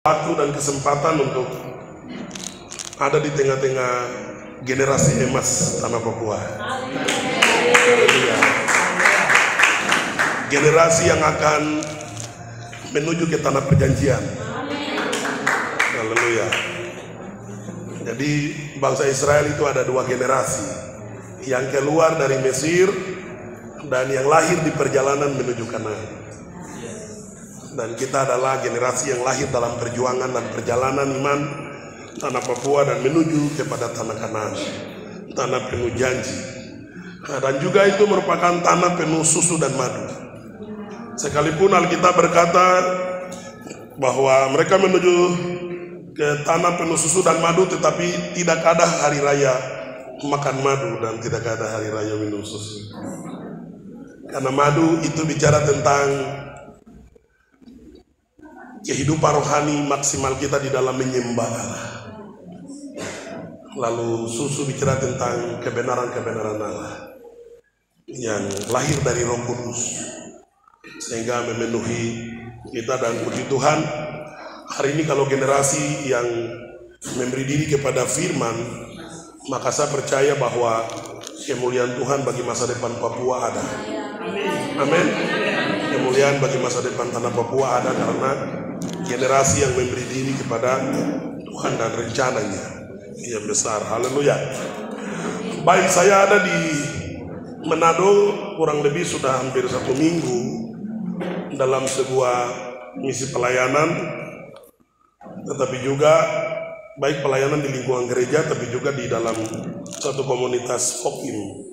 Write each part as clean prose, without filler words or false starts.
waktu dan kesempatan untuk ada di tengah-tengah generasi emas tanah Papua. Haleluya. Generasi yang akan menuju ke tanah perjanjian. Haleluya. Jadi bangsa Israel itu ada dua generasi, yang keluar dari Mesir dan yang lahir di perjalanan menuju Kanaan. Dan kita adalah generasi yang lahir dalam perjuangan dan perjalanan iman tanah Papua dan menuju kepada tanah Kanaan, tanah penuh janji. Dan juga itu merupakan tanah penuh susu dan madu. Sekalipun Alkitab berkata bahwa mereka menuju ke tanah penuh susu dan madu, tetapi tidak ada hari raya makan madu dan tidak ada hari raya minum susu. Karena madu itu bicara tentang kehidupan rohani maksimal kita di dalam menyembah Allah. Lalu susu bicara tentang kebenaran-kebenaran Allah yang lahir dari Roh Kudus, sehingga memenuhi kita. Dan puji Tuhan, hari ini kalau generasi yang memberi diri kepada firman, maka saya percaya bahwa kemuliaan Tuhan bagi masa depan Papua ada. Amin. Kemuliaan bagi masa depan tanah Papua ada karena generasi yang memberi diri kepada Tuhan dan rencananya yang besar. Haleluya. Baik, saya ada di Manado kurang lebih sudah hampir 1 minggu dalam sebuah misi pelayanan, tetapi juga baik pelayanan di lingkungan gereja, tapi juga di dalam satu komunitas Fokim.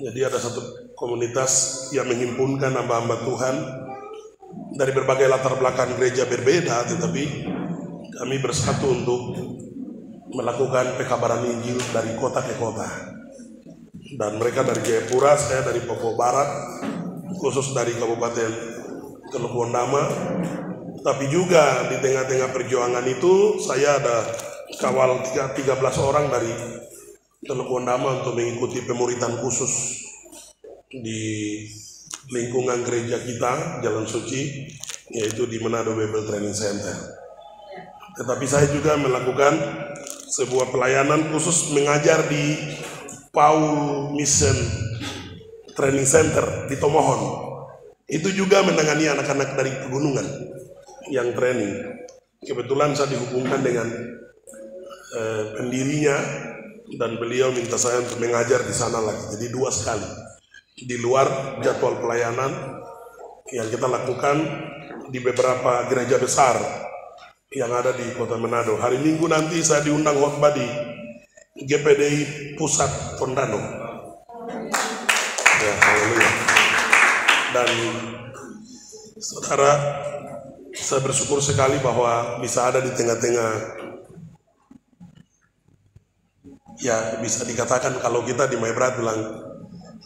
Jadi ada satu komunitas yang menghimpunkan hamba-hamba Tuhan dari berbagai latar belakang gereja berbeda, tetapi kami bersatu untuk melakukan pekabaran Injil dari kota ke kota. Dan mereka dari Jayapura, saya dari Papua Barat, khusus dari Kabupaten Teluk Wondama. Tapi juga di tengah-tengah perjuangan itu saya ada kawal 13 orang dari Teluk Wondama untuk mengikuti pemuritan khusus di lingkungan gereja kita, Jalan Suci, yaitu di Manado Bible Training Center. Tetapi saya juga melakukan sebuah pelayanan khusus mengajar di Paul Mission Training Center di Tomohon. Itu juga menangani anak-anak dari pegunungan yang training. Kebetulan saya dihubungkan dengan pendirinya dan beliau minta saya untuk mengajar di sana lagi. Jadi 2 sekali di luar jadwal pelayanan yang kita lakukan di beberapa gereja besar yang ada di Kota Manado. Hari Minggu nanti saya diundang khotbah di GPDI Pusat Tondano. Ya, haleluya. Dan saudara, saya bersyukur sekali bahwa bisa ada di tengah-tengah, ya bisa dikatakan kalau kita di Maibrat bilang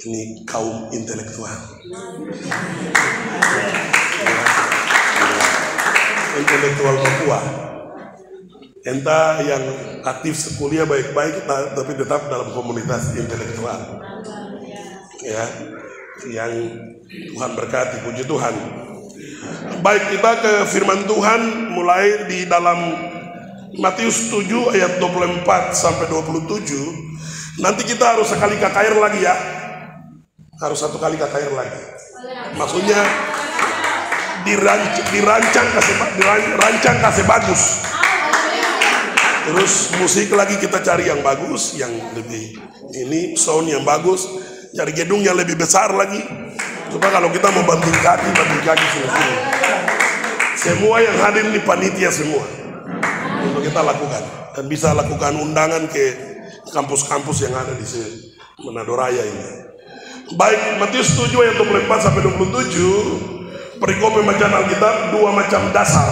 ini kaum intelektual. Intelektual Papua. Entah yang aktif sekuliah baik-baik, tapi tetap dalam komunitas intelektual. Ya, yang Tuhan berkati, puji Tuhan. Baik, kita ke firman Tuhan mulai di dalam Matius 7 ayat 24 sampai 27. Nanti kita harus sekali KKR lagi ya. Harus 1 kali KKR lagi. Maksudnya dirancang kasih bagus. Terus musik lagi kita cari yang bagus, yang lebih ini sound yang bagus, cari gedung yang lebih besar lagi. Supaya kalau kita mau banting kaki semua. Semua yang hadir di panitia semua untuk kita lakukan, dan bisa lakukan undangan ke kampus-kampus yang ada di Manado Raya ini. Baik, Matius 7 ayat 24 sampai 27. Perikop pembacaan Alkitab, 2 macam dasar.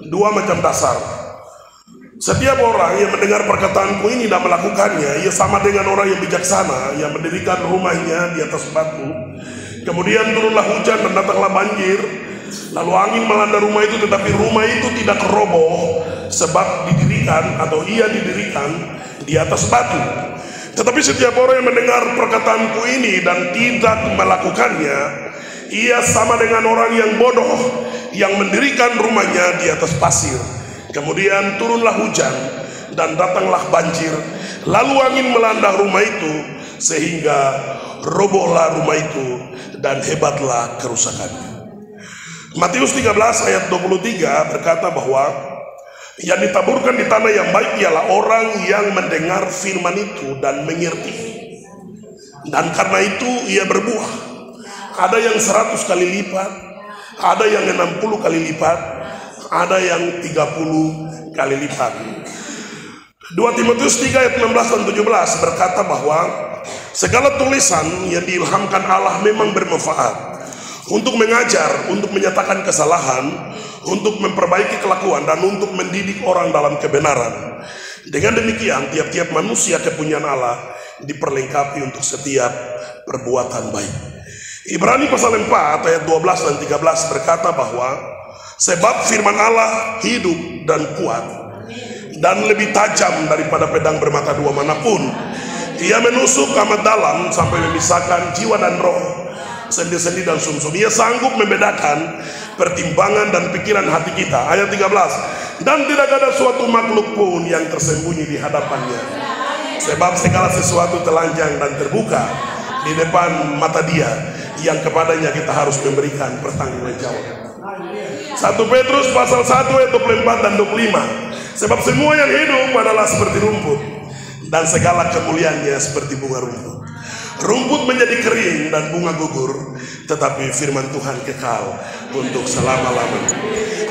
2 macam dasar. Setiap orang yang mendengar perkataanku ini dan melakukannya, ia sama dengan orang yang bijaksana yang mendirikan rumahnya di atas batu. Kemudian turunlah hujan dan datanglah banjir, lalu angin melanda rumah itu, tetapi rumah itu tidak roboh, sebab ia didirikan di atas batu. Tetapi setiap orang yang mendengar perkataanku ini dan tidak melakukannya, ia sama dengan orang yang bodoh yang mendirikan rumahnya di atas pasir. Kemudian turunlah hujan dan datanglah banjir, lalu angin melanda rumah itu sehingga robohlah rumah itu dan hebatlah kerusakannya. Matius 13 ayat 23 berkata bahwa yang ditaburkan di tanah yang baik ialah orang yang mendengar firman itu dan mengerti, dan karena itu ia berbuah. Ada yang 100 kali lipat, ada yang 60 kali lipat, ada yang 30 kali lipat. 2 Timotius 3 ayat 16 dan 17 berkata bahwa segala tulisan yang diilhamkan Allah memang bermanfaat untuk mengajar, untuk menyatakan kesalahan, untuk memperbaiki kelakuan, dan untuk mendidik orang dalam kebenaran. Dengan demikian tiap-tiap manusia kepunyaan Allah diperlengkapi untuk setiap perbuatan baik. Ibrani pasal 4 ayat 12 dan 13 berkata bahwa sebab firman Allah hidup dan kuat dan lebih tajam daripada pedang bermata dua manapun. Ia menusuk amat dalam sampai memisahkan jiwa dan roh, sendi-sendi dan sumsum. Ia sanggup membedakan pertimbangan dan pikiran hati kita. Ayat 13. Dan tidak ada suatu makhluk pun yang tersembunyi di hadapannya, sebab segala sesuatu telanjang dan terbuka di depan mata Dia yang kepadanya kita harus memberikan pertanggungjawaban. 1 Petrus pasal 1 ayat 24 dan 25. Sebab semua yang hidup adalah seperti rumput, dan segala kemuliaannya seperti bunga rumput. Rumput menjadi kering dan bunga gugur, tetapi firman Tuhan kekal untuk selama-lamanya.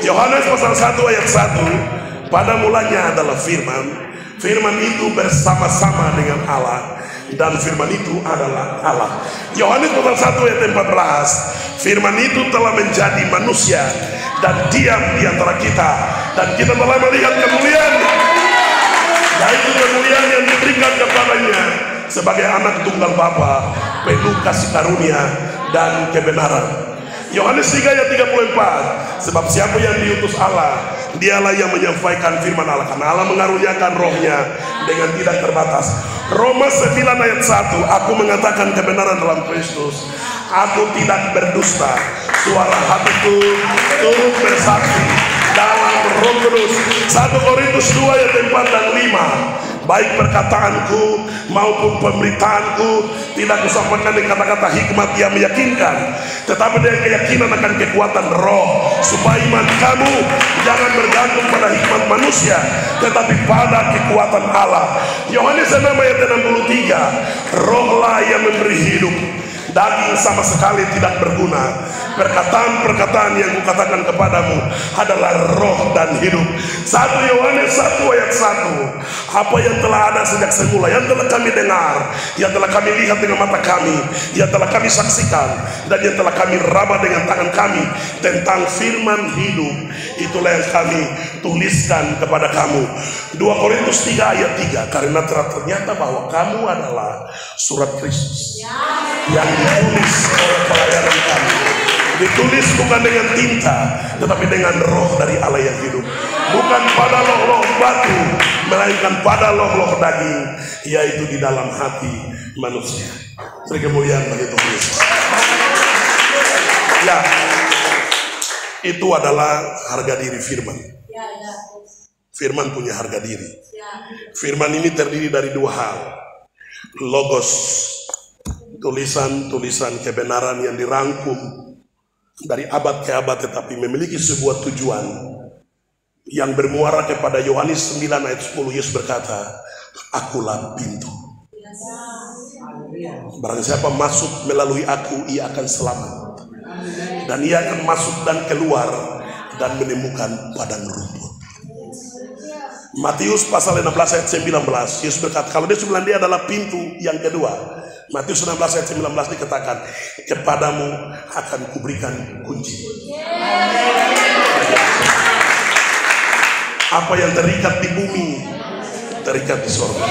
Yohanes pasal 1 ayat 1. Pada mulanya adalah firman. Firman itu bersama-sama dengan Allah, dan firman itu adalah Allah. Yohanes pasal 1 ayat 14. Firman itu telah menjadi manusia dan diam di antara kita, dan kita telah melihat kemuliaan-Nya, yaitu kemuliaan yang diberikan kepadanya sebagai anak tunggal Bapa, penuh kasih karunia dan kebenaran. Yohanes 3 ayat 34. Sebab siapa yang diutus Allah, Dialah yang menyampaikan firman Allah, karena Allah mengaruniakan rohnya dengan tidak terbatas. Roma 9 ayat 1. Aku mengatakan kebenaran dalam Kristus, aku tidak berdusta. Suara hatiku turut bersaksi dalam Roh Kudus. 1 Korintus 2 ayat 4 dan 5. Baik perkataanku maupun pemberitaanku tidak kusampaikan dengan kata-kata hikmat yang meyakinkan, tetapi dengan keyakinan akan kekuatan roh, supaya iman kamu jangan bergantung pada hikmat manusia, tetapi pada kekuatan Allah. Yohanes 6 ayat 63. Rohlah yang memberi hidup, daging sama sekali tidak berguna. Perkataan-perkataan yang kukatakan kepadamu adalah roh dan hidup. 1 Yohanes 1 ayat 1. Apa yang telah ada sejak semula, yang telah kami dengar, yang telah kami lihat dengan mata kami, yang telah kami saksikan, dan yang telah kami raba dengan tangan kami tentang firman hidup, itulah yang kami tuliskan kepada kamu. 2 Korintus 3 ayat 3. Karena ternyata bahwa kamu adalah surat Kristus yang ditulis oleh pelayanan kami, ditulis bukan dengan tinta, tetapi dengan roh dari Allah yang hidup, bukan pada loh-loh batu, melainkan pada loh-loh daging, yaitu di dalam hati manusia. Beri kemuliaan bagi Tuhan Yesus. Ya, itu adalah harga diri firman. Firman punya harga diri. Firman ini terdiri dari dua hal: logos, tulisan-tulisan kebenaran yang dirangkum dari abad ke abad, tetapi memiliki sebuah tujuan yang bermuara kepada Yohanes 9 ayat 10. Yesus berkata, akulah pintu. Barang siapa masuk melalui aku, ia akan selamat, dan ia akan masuk dan keluar dan menemukan padang rumput. Matius pasal 16 ayat 19. Yesus berkata, kalau dia bilang dia adalah pintu yang kedua, Matius 16 ayat 19 dikatakan, kepadamu akan kuberikan kunci. Apa yang terikat di bumi terikat di sorga,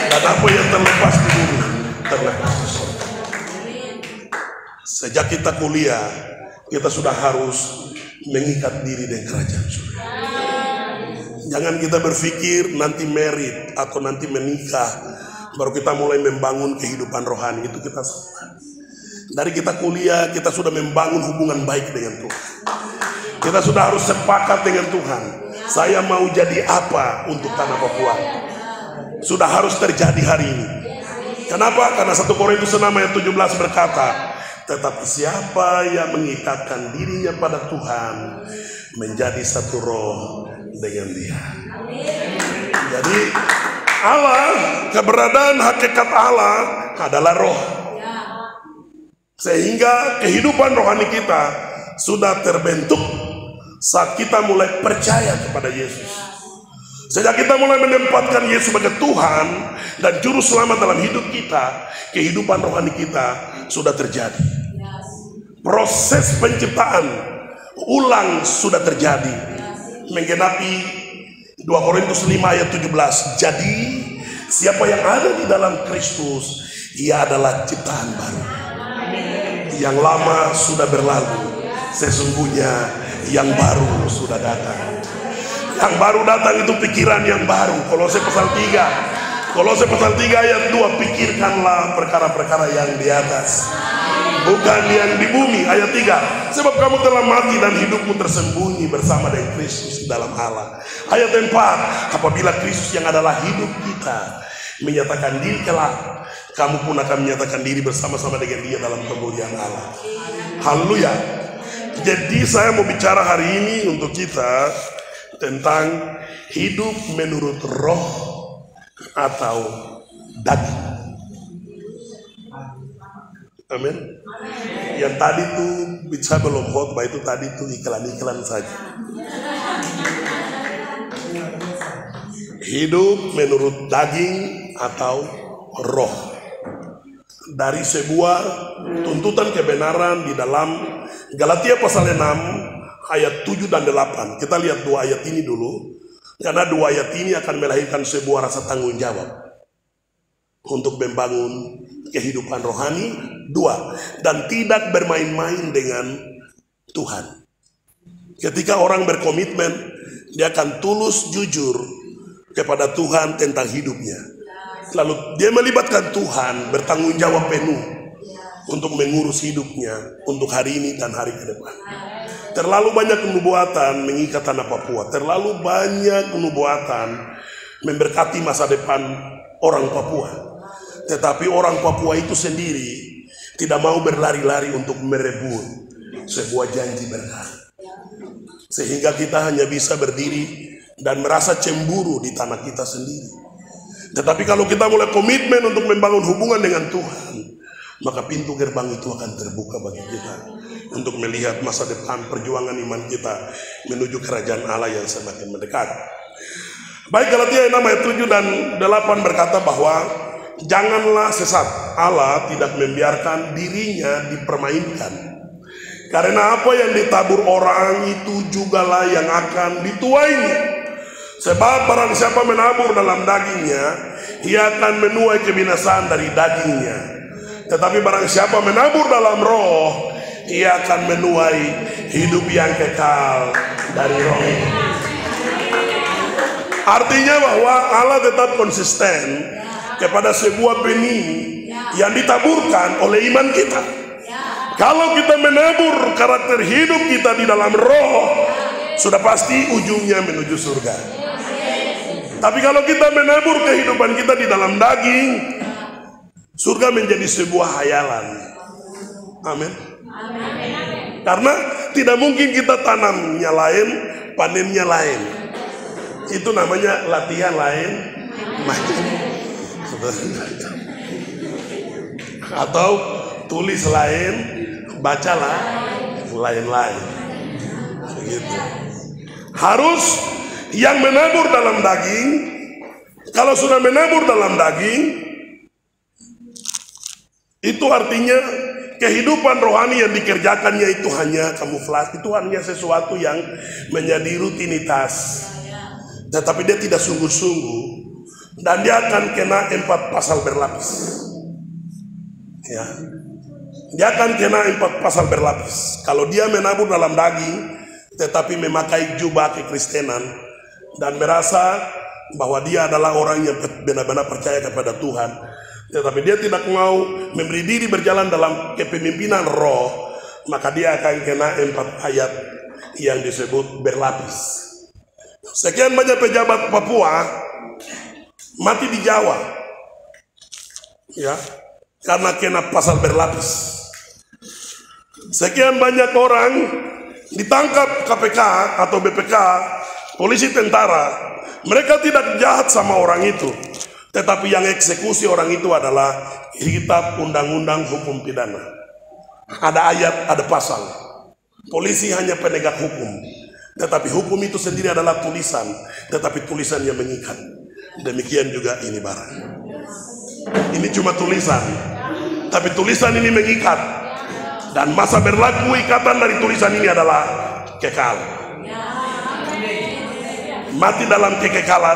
dan apa yang terlepas di bumi terlepas di sorga. Sejak kita kuliah, kita sudah harus mengikat diri dengan kerajaan surga. Jangan kita berpikir nanti merit atau nanti menikah baru kita mulai membangun kehidupan rohani. Itu kita salah. Dari kita kuliah, kita sudah membangun hubungan baik dengan Tuhan. Kita sudah harus sepakat dengan Tuhan. Saya mau jadi apa untuk tanah Papua? Sudah harus terjadi hari ini. Kenapa? Karena 1 Korintus 6 ayat 17 berkata, tetapi siapa yang mengikatkan dirinya pada Tuhan menjadi satu roh dengan Dia. Jadi Allah, keberadaan hakikat Allah adalah roh. Sehingga kehidupan rohani kita sudah terbentuk saat kita mulai percaya kepada Yesus. Sejak kita mulai menempatkan Yesus sebagai Tuhan dan Juru Selamat dalam hidup kita, kehidupan rohani kita sudah terjadi. Proses penciptaan ulang sudah terjadi, menggenapi 2 Korintus 5 ayat 17. Jadi siapa yang ada di dalam Kristus, ia adalah ciptaan baru. Yang lama sudah berlalu, sesungguhnya yang baru sudah datang. Yang baru datang itu pikiran yang baru. Kolose pasal 3 ayat 2, pikirkanlah perkara-perkara yang di atas, bukan yang di bumi. Ayat 3, sebab kamu telah mati dan hidupmu tersembunyi bersama dengan Kristus dalam Allah. Ayat 4, apabila Kristus yang adalah hidup kita menyatakan diri kelak, kamu pun akan menyatakan diri bersama-sama dengan Dia dalam kemuliaan Allah. Haleluya. Jadi saya mau bicara hari ini untuk kita tentang hidup menurut roh atau daging. Amin. Yang tadi tuh bisa belum khotbah, itu tadi tuh iklan-iklan saja. Hidup menurut daging atau roh. Dari sebuah tuntutan kebenaran di dalam Galatia pasal 6 ayat 7 dan 8. Kita lihat 2 ayat ini dulu, karena 2 ayat ini akan melahirkan sebuah rasa tanggung jawab untuk membangun kehidupan rohani. 2, dan tidak bermain-main dengan Tuhan. Ketika orang berkomitmen, dia akan tulus jujur kepada Tuhan tentang hidupnya. Lalu dia melibatkan Tuhan, bertanggung jawab penuh untuk mengurus hidupnya untuk hari ini dan hari ke depan. Terlalu banyak kenubuatan mengikat tanah Papua. Terlalu banyak kenubuatan memberkati masa depan orang Papua. Tetapi orang Papua itu sendiri tidak mau berlari-lari untuk merebut sebuah janji berkat. Sehingga kita hanya bisa berdiri dan merasa cemburu di tanah kita sendiri. Tetapi kalau kita mulai komitmen untuk membangun hubungan dengan Tuhan, maka pintu gerbang itu akan terbuka bagi kita untuk melihat masa depan perjuangan iman kita menuju kerajaan Allah yang semakin mendekat. Baik, Galatia 6 ayat 7 dan 8 berkata bahwa janganlah sesat. Allah tidak membiarkan dirinya dipermainkan. Karena apa yang ditabur orang itu jugalah yang akan dituainya. Sebab barang siapa menabur dalam dagingnya, ia akan menuai kebinasaan dari dagingnya. Tetapi barang siapa menabur dalam roh, ia akan menuai hidup yang kekal dari roh. Artinya bahwa Allah tetap konsisten kepada sebuah benih yang ditaburkan oleh iman kita. Kalau kita menabur karakter hidup kita di dalam roh, sudah pasti ujungnya menuju surga. Tapi kalau kita menabur kehidupan kita di dalam daging, surga menjadi sebuah hayalan. Amin. Karena tidak mungkin kita tanamnya lain, panennya lain. Itu namanya latihan lain, atau tulis lain, bacalah lain-lain. Begitu. Harus yang menabur dalam daging. Kalau sudah menabur dalam daging, itu artinya kehidupan rohani yang dikerjakannya itu hanya kamuflase, itu hanya sesuatu yang menjadi rutinitas. Tetapi dia tidak sungguh-sungguh, dan dia akan kena 4 pasal berlapis. Ya, dia akan kena 4 pasal berlapis. Kalau dia menabur dalam daging, tetapi memakai jubah kekristenan dan merasa bahwa dia adalah orang yang benar-benar percaya kepada Tuhan, tetapi dia tidak mau memberi diri berjalan dalam kepemimpinan roh, maka dia akan kena 4 ayat yang disebut berlapis. Sekian banyak pejabat Papua mati di Jawa, ya, karena kena pasal berlapis. Sekian banyak orang ditangkap KPK atau BPK, polisi, tentara. Mereka tidak jahat sama orang itu, tetapi yang eksekusi orang itu adalah kitab undang-undang hukum pidana. Ada ayat, ada pasal. Polisi hanya penegak hukum, tetapi hukum itu sendiri adalah tulisan, tetapi tulisan yang mengikat. Demikian juga ini barang. Ini cuma tulisan, tapi tulisan ini mengikat. Dan masa berlaku ikatan dari tulisan ini adalah kekal. Mati dalam kekekalan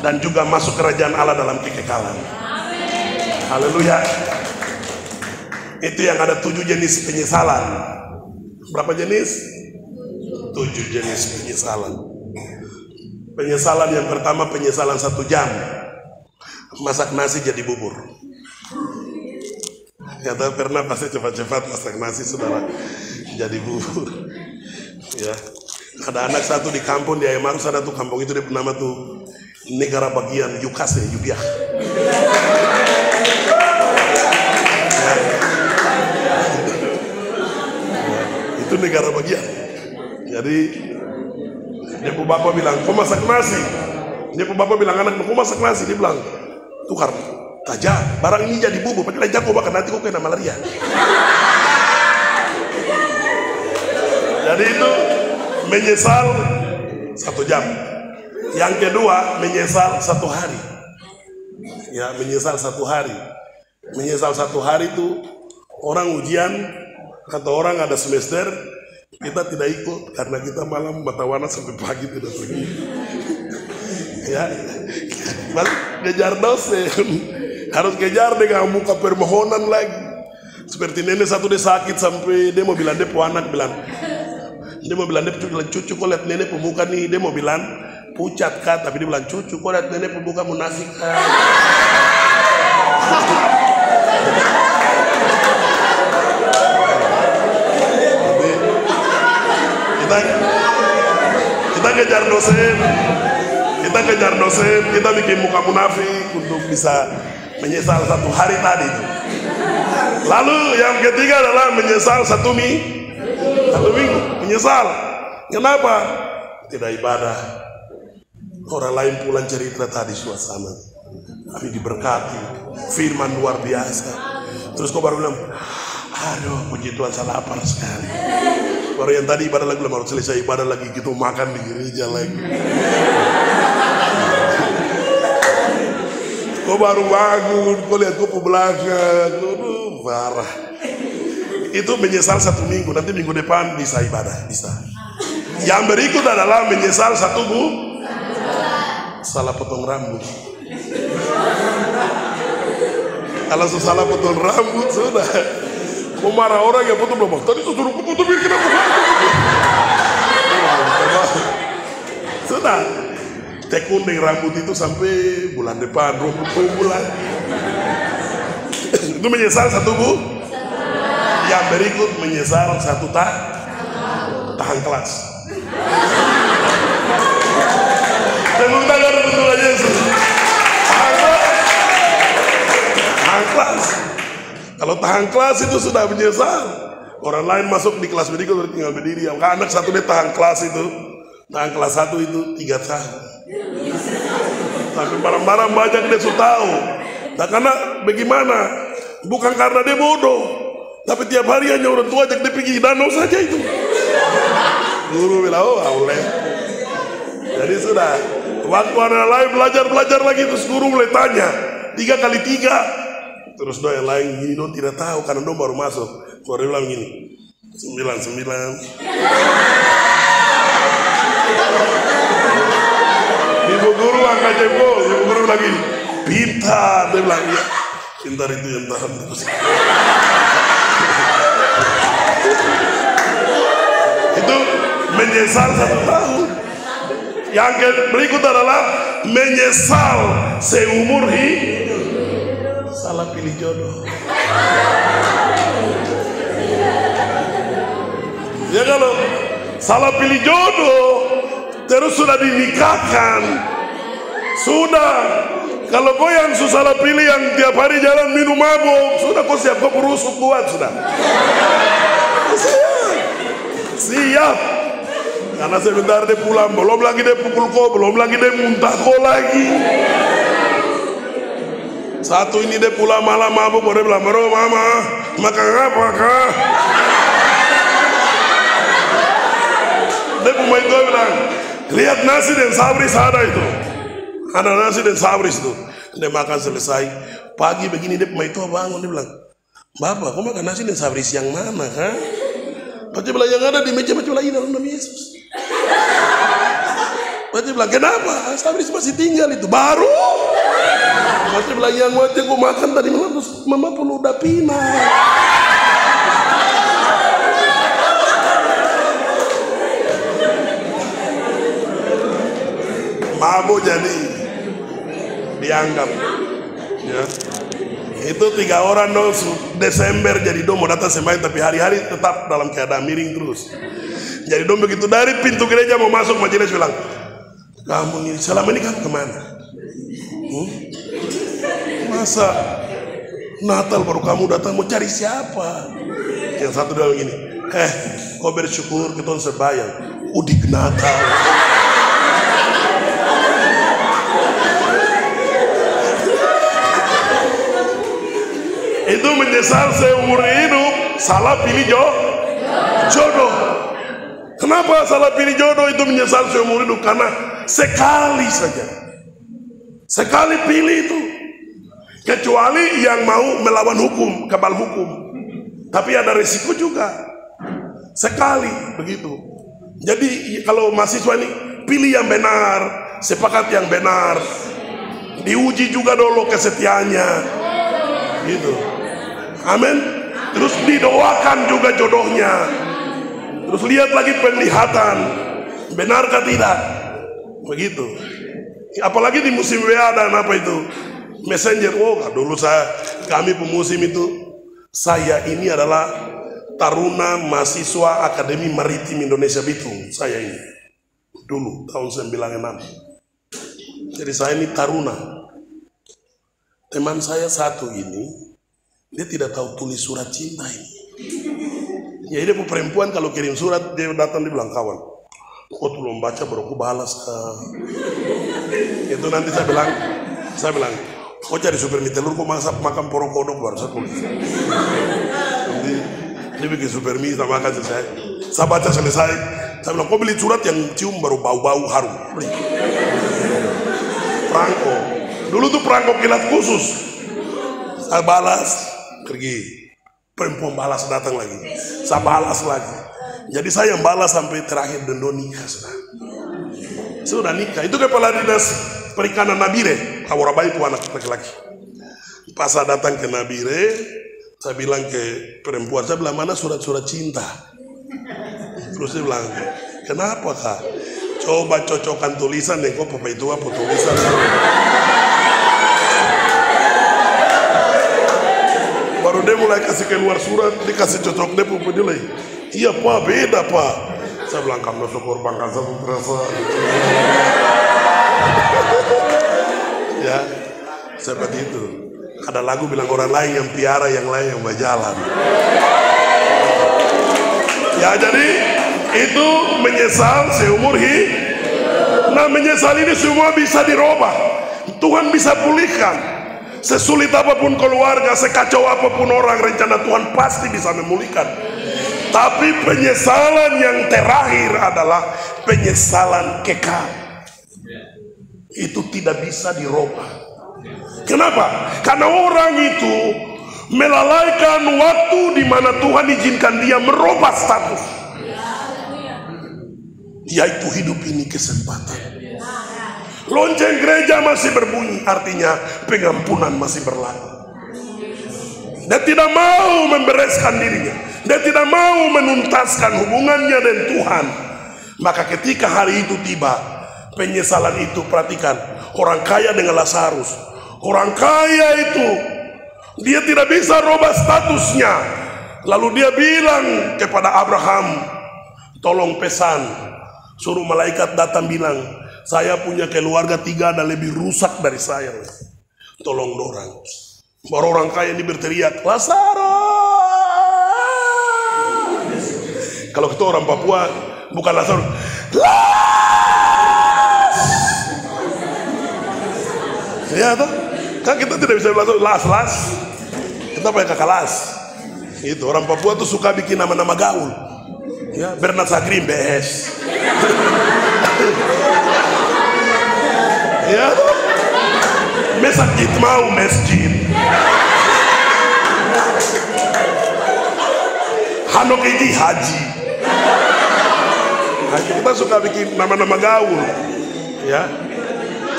dan juga masuk kerajaan Allah dalam kekekalan. Haleluya. Itu yang ada 7 jenis penyesalan. Berapa jenis? 7 jenis penyesalan. Penyesalan yang pertama, penyesalan 1 jam. Masak nasi jadi bubur. Ya, tapi pernah pasti cepat-cepat masak nasi, saudara, jadi bubur. Ya, ada anak satu di kampung di Ayamarus, ada tuh kampung itu, dia nama tuh negara bagian Yukase, Yubiah. Ya. Ya, itu negara bagian. Jadi dia pun bapak bilang, kau masak nasi. Dia pun bapak bilang, anak, kau masak nasi. Dia bilang, tukar aja, barang ini jadi bubur, pakai jago bakal nanti kau kena malaria. Jadi itu menyesal 1 jam. Yang kedua, menyesal 1 hari. Ya, menyesal 1 hari. Menyesal 1 hari itu orang ujian atau orang ada semester, kita tidak ikut karena kita malam batawana sampai pagi tidak pergi. Ya, kejar dosen. Harus kejar dengan muka permohonan lagi. Seperti nenek satu dia sakit sampai dia mau bilang, dia anak bilang, dia mau bilang, dia cucu kok lihat nenek pemuka nih, dia mau bilang pucat kan, tapi dia bilang cucu kok lihat nenek pemuka munafik kan. Kita kejar dosen, kita bikin muka munafik untuk bisa menyesal 1 hari tadi itu. Lalu yang ketiga adalah menyesal 1 minggu. Menyesal. Kenapa? Tidak ibadah. Orang lain pulang cerita tadi suasana. Kami diberkati. Firman luar biasa. Terus kau baru bilang, aduh puji Tuhan saya lapar sekali. Baru yang tadi ibadah lagi, belum harus selesai ibadah lagi gitu, makan di gereja lagi. Kau baru bangun, kau lihat kau ke belakang, aduh parah. Itu menyesal 1 minggu, nanti minggu depan bisa ibadah, bisa. Yang berikut adalah menyesal 1 salah potong rambut. Kalau salah potong rambut sudah, kau marah orang yang potong rambut. Tadi tuh suruh potong bikin apa? Sudah. Tekun dengan rambut itu sampai bulan depan, 20 bulan. Itu menyesal 1 Yang berikut menyesal 1 tahan kelas. Tepuk tangan untuk Tuhan Yesus. Tahan kelas. Kalau tahan kelas itu sudah menyesal. Orang lain masuk di kelas berikut tinggal berdiri. Anak satu dia tahan kelas itu. Tahan kelas 1 itu 3 tahun. Tapi barang-barang banyak dia sudah tahu. Nah, karena bagaimana? Bukan karena dia bodoh, tapi tiap hari hanya orang tua ajak dia pergi danau saja itu. Guru bilang, oh boleh. Jadi sudah, waktu anak lain belajar lagi, terus guru mulai tanya 3 kali 3. Terus doa yang lain gini, dong tidak tahu karena dong baru masuk. Guru bilang gini, 9. Ibu guru angkat jempol, ibu guru lagi pintar, dia bilang ya, pintar itu yang tahan terus. Itu menyesal 1 tahun. Yang berikut adalah menyesal seumur hidup. Salah pilih jodoh. Ya kalau salah pilih jodoh, terus sudah dinikahkan, sudah. Kalau kau yang salah pilih yang tiap hari jalan minum mabuk, sudah kau siap, kau berusuk buat sudah. Siap. Karena sebentar dia pulang, belum lagi dia pukul kau, belum lagi dia muntah kau lagi. Satu ini dia pulang malam mabuk, baru dia bilang, baru mama, makan apa kah? Dia pemain itu bilang, lihat nasi dan sabris ada itu. Ada nasi dan sabris itu. Dia makan selesai. Pagi begini dia pemain itu bangun, dia bilang, Bapak, kau makan nasi dan sabris yang mana? Kah? Baca bilang yang ada di meja, baca bilang ini dalam nama Yesus. Baca bilang kenapa? Sabris masih tinggal itu baru. Baca bilang yang wajah gua makan tadi malam mama pun udah pindah. Mabuk jadi dianggap, ya. Itu 3 orang dong Desember jadi dong mau datang sembahyang tapi hari-hari tetap dalam keadaan miring terus. Jadi dong begitu dari pintu gereja mau masuk majelis bilang, kamu nih selama ini kamu kemana? Masa Natal baru kamu datang mau cari siapa? Yang satu bilang gini, kau bersyukur kita sembahyang, udik Natal. Itu menyesal seumur hidup, salah pilih jodoh. Kenapa salah pilih jodoh itu menyesal seumur hidup? Karena sekali saja, sekali pilih itu. Kecuali yang mau melawan hukum, kebal hukum. Tapi ada risiko juga. Sekali begitu. Jadi kalau mahasiswa ini pilih yang benar, sepakat yang benar, diuji juga dulu kesetiaannya, gitu. Amin. Terus didoakan juga jodohnya. Terus lihat lagi penglihatan, benarkah tidak? Begitu. Apalagi di musim WA dan apa itu Messenger. Oh, dulu kami pemusim itu, saya ini adalah taruna mahasiswa Akademi Maritim Indonesia Bitung. Saya ini dulu tahun 96. Jadi saya ini taruna. Teman saya satu ini, dia tidak tahu tulis surat cinta ini. Ya dia perempuan kalau kirim surat dia datang dia bilang, kawan, kau belum baca baru aku balas. Itu nanti saya bilang, kau cari supermi telur, kau makan porong kodok baru saya tulis. Nanti dia bikin supermi sama makan selesai. Saya baca selesai, saya bilang, kau beli surat yang cium baru bau-bau harum. Beli. Perangko. Dulu tuh perangko kilat khusus. Saya balas. Pergi, perempuan balas datang lagi, saya balas lagi. Jadi saya yang balas sampai terakhir dan nikah sudah nikah. Itu kepala dinas perikanan Nabire, Kawarabai itu anak laki-laki. Pas saya datang ke Nabire, saya bilang ke perempuan, saya bilang mana surat-surat cinta. Terus dia bilang, kenapa kak? Coba cocokkan tulisan deh, kok papa itu apa tulisan? Baru dia mulai kasih keluar surat, dikasih cocok dia pun penilai. Iya pak, beda pak. Saya bilang kamu syukur bangkan satu terasa. Ya, seperti itu. Ada lagu bilang orang lain yang piara, yang lain yang berjalan. Ya jadi itu menyesal seumur hidup. Nah menyesal ini semua bisa dirubah. Tuhan bisa pulihkan. Sesulit apapun keluarga, sekacau apapun orang, rencana Tuhan pasti bisa memulihkan. Tapi penyesalan yang terakhir adalah penyesalan kekal. Itu tidak bisa dirubah. Kenapa? Karena orang itu melalaikan waktu di mana Tuhan izinkan dia merubah status. Yaitu hidup ini kesempatan. Lonceng gereja masih berbunyi, artinya pengampunan masih berlaku. Dia tidak mau membereskan dirinya, dia tidak mau menuntaskan hubungannya dengan Tuhan. Maka ketika hari itu tiba, penyesalan itu, perhatikan, orang kaya dengan Lazarus. Orang kaya itu, dia tidak bisa rubah statusnya. Lalu dia bilang kepada Abraham, tolong pesan, suruh malaikat datang bilang, saya punya keluarga 3 ada lebih rusak dari saya, tolong dorang. Baru orang kaya ini berteriak, Lazarus. Kalau kita orang Papua bukan Lazarus, ya toh? Kan kita tidak bisa bilang las, kita pakai kakalas. Itu orang Papua tuh suka bikin nama-nama gaul. Ya, Bernard Sagrim BS. Ya, masjid mau masjid. Hanok ini haji. Kita suka bikin nama-nama gaul. Ya.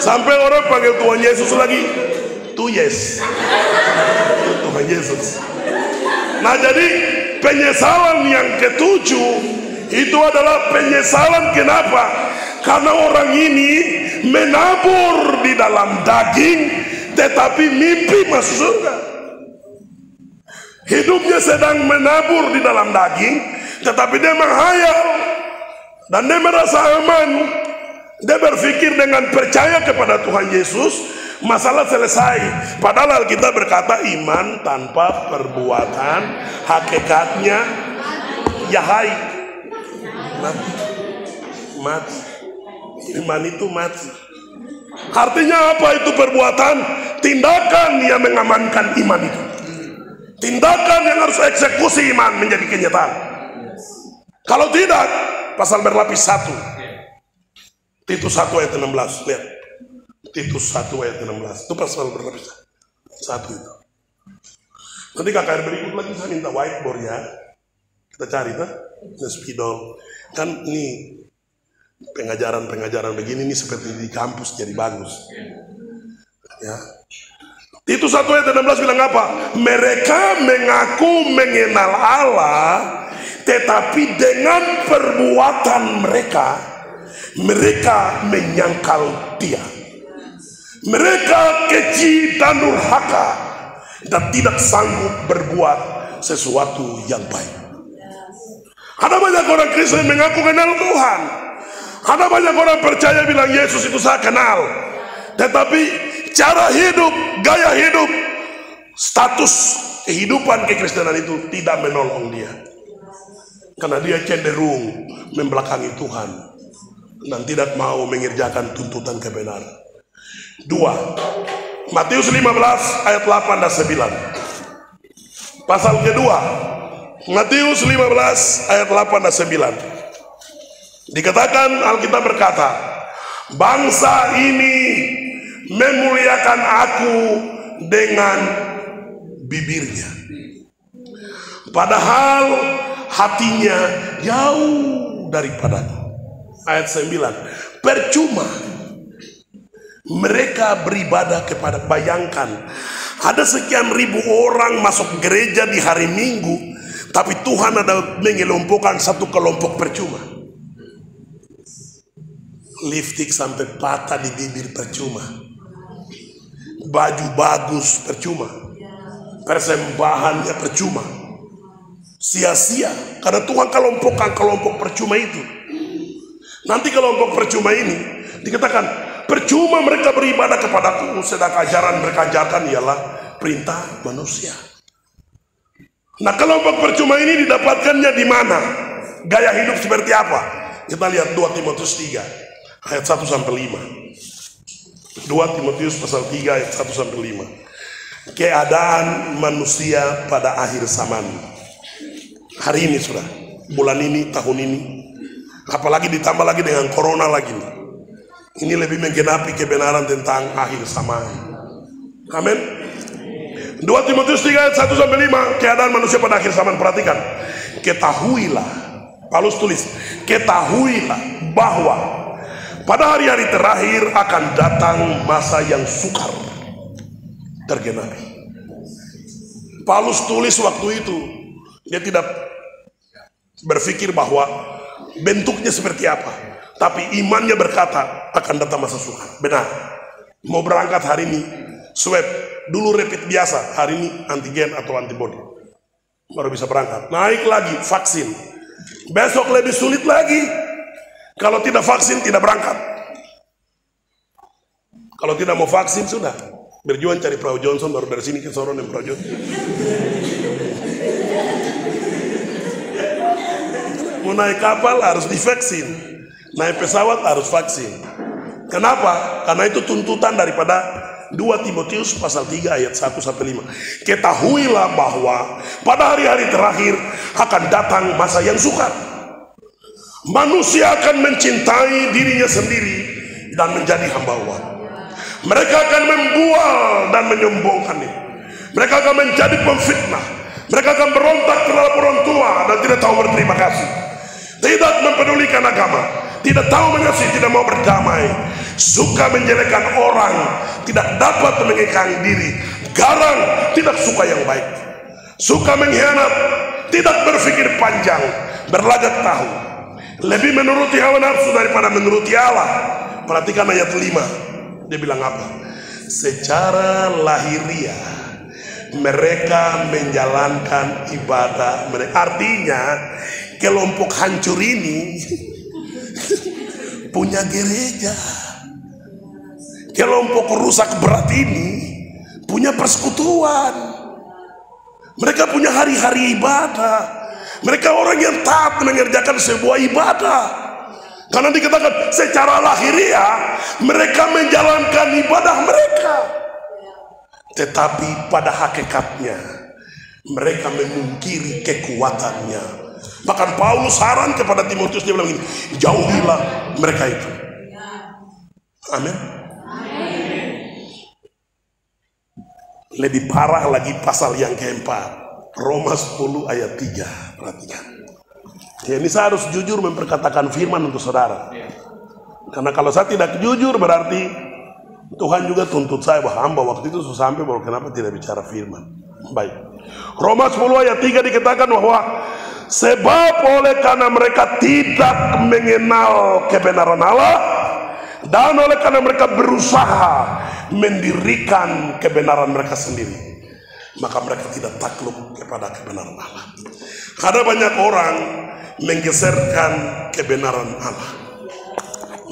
Sampai orang panggil Tuhan Yesus lagi, Tuyes. Tuhan Yesus. Nah, jadi penyesalan yang ke-7 itu adalah penyesalan kenapa? Karena orang ini menabur di dalam daging, tetapi mimpi masuk surga. Hidupnya sedang menabur di dalam daging, tetapi dia menghayal dan dia merasa aman. Dia berpikir dengan percaya kepada Tuhan Yesus, masalah selesai. Padahal kita berkata iman tanpa perbuatan, hakikatnya yahai, mati. Iman itu mati. Artinya apa itu perbuatan? Tindakan yang mengamankan iman itu. Tindakan yang harus eksekusi iman menjadi kenyataan. Kalau tidak, pasal berlapis 1. Titus 1 ayat 16, lihat. Titus 1 ayat 16, itu pasal berlapis 1 itu. Nanti KKR berikut lagi saya minta whiteboard ya. Kita cari tuh, spidol. Kan ini pengajaran begini nih seperti di kampus jadi bagus. Ya. Titus 1 ayat 16 bilang apa? Mereka mengaku mengenal Allah, tetapi dengan perbuatan mereka menyangkal Dia. Mereka keji dan durhaka dan tidak sanggup berbuat sesuatu yang baik. Ada banyak orang Kristen mengaku kenal Tuhan. Ada banyak orang percaya bilang Yesus itu saya kenal. Tetapi cara hidup, gaya hidup, status kehidupan kekristenan itu tidak menolong dia. Karena dia cenderung membelakangi Tuhan dan tidak mau mengerjakan tuntutan kebenaran. 2. Matius 15 ayat 8 dan 9. Pasal kedua, Matius 15 ayat 8 dan 9. Dikatakan, Alkitab berkata, bangsa ini memuliakan aku dengan bibirnya, padahal hatinya jauh daripadaku. Ayat 9, percuma mereka beribadah kepada, bayangkan ada sekian ribu orang masuk gereja di hari Minggu, tapi Tuhan ada mengelompokkan satu kelompok percuma. Lipstik sampai patah di bibir percuma, baju bagus percuma, persembahannya percuma, sia-sia. Karena Tuhan kelompokkan kelompok percuma itu. Nanti kelompok percuma ini dikatakan percuma mereka beribadah kepadaku, sedang ajaran mereka ajarkan ialah perintah manusia. Nah, kelompok percuma ini didapatkannya di mana? Gaya hidup seperti apa? Kita lihat 2 Timotius 3 ayat 1 sampai 5. 2 Timotius pasal 3 ayat 1 sampai 5. Keadaan manusia pada akhir zaman. Hari ini sudah, bulan ini, tahun ini, apalagi ditambah lagi dengan corona lagi nih. Ini lebih menggenapi kebenaran tentang akhir zaman. Amin. 2 Timotius 3 ayat 1 sampai 5. Keadaan manusia pada akhir zaman. Perhatikan. Ketahuilah, Paulus tulis, ketahuilah bahwa pada hari-hari terakhir akan datang masa yang sukar tergenapi. Paulus tulis waktu itu, dia tidak berpikir bahwa bentuknya seperti apa, tapi imannya berkata akan datang masa sukar. Benar. Mau berangkat hari ini, swab dulu rapid biasa, hari ini antigen atau antibody, baru bisa berangkat. Naik lagi vaksin, Besok lebih sulit lagi. Kalau tidak vaksin tidak berangkat. Kalau tidak mau vaksin sudah berjuang cari perahu Johnson, baru dari sini ke Soron yang perahu Johnson. Mau naik kapal harus divaksin, naik pesawat harus vaksin. Kenapa? Karena itu tuntutan daripada 2 Timotius pasal 3 ayat 1 sampai 5. Ketahuilah bahwa pada hari-hari terakhir akan datang masa yang sukar. Manusia akan mencintai dirinya sendiri dan menjadi hamba uang. Mereka akan membual dan menyombongkan diri. Mereka akan menjadi pemfitnah. Mereka akan berontak terhadap orang tua dan tidak tahu berterima kasih. Tidak mempedulikan agama, tidak tahu mengasihi, tidak mau berdamai, suka menjelekkan orang, tidak dapat mengekang diri, garang, tidak suka yang baik, suka mengkhianat, tidak berpikir panjang, berlagak tahu, lebih menuruti hawa nafsu daripada menuruti Allah. Perhatikan ayat 5, dia bilang apa? Secara lahiriah mereka menjalankan ibadah mereka. Artinya kelompok hancur ini punya gereja. Kelompok rusak berat ini punya persekutuan. Mereka punya hari-hari ibadah. Mereka orang yang taat mengerjakan sebuah ibadah. Karena dikatakan secara lahiriah mereka menjalankan ibadah mereka. Tetapi pada hakikatnya mereka memungkiri kekuatannya. Bahkan Paulus saran kepada Timotius, dia bilang ini, jauhilah mereka itu. Amin. Lebih parah lagi pasal yang keempat, Roma 10 ayat 3. Perhatikan. Ya, ini saya harus jujur memperkatakan firman untuk saudara. Karena kalau saya tidak jujur berarti Tuhan juga tuntut saya bahwa hamba waktu itu sudah sampai bahwa kenapa tidak bicara firman. Baik. Roma 10 ayat 3 dikatakan bahwa sebab oleh karena mereka tidak mengenal kebenaran Allah dan oleh karena mereka berusaha mendirikan kebenaran mereka sendiri, maka mereka tidak takluk kepada kebenaran Allah. Ada banyak orang menggeserkan kebenaran Allah.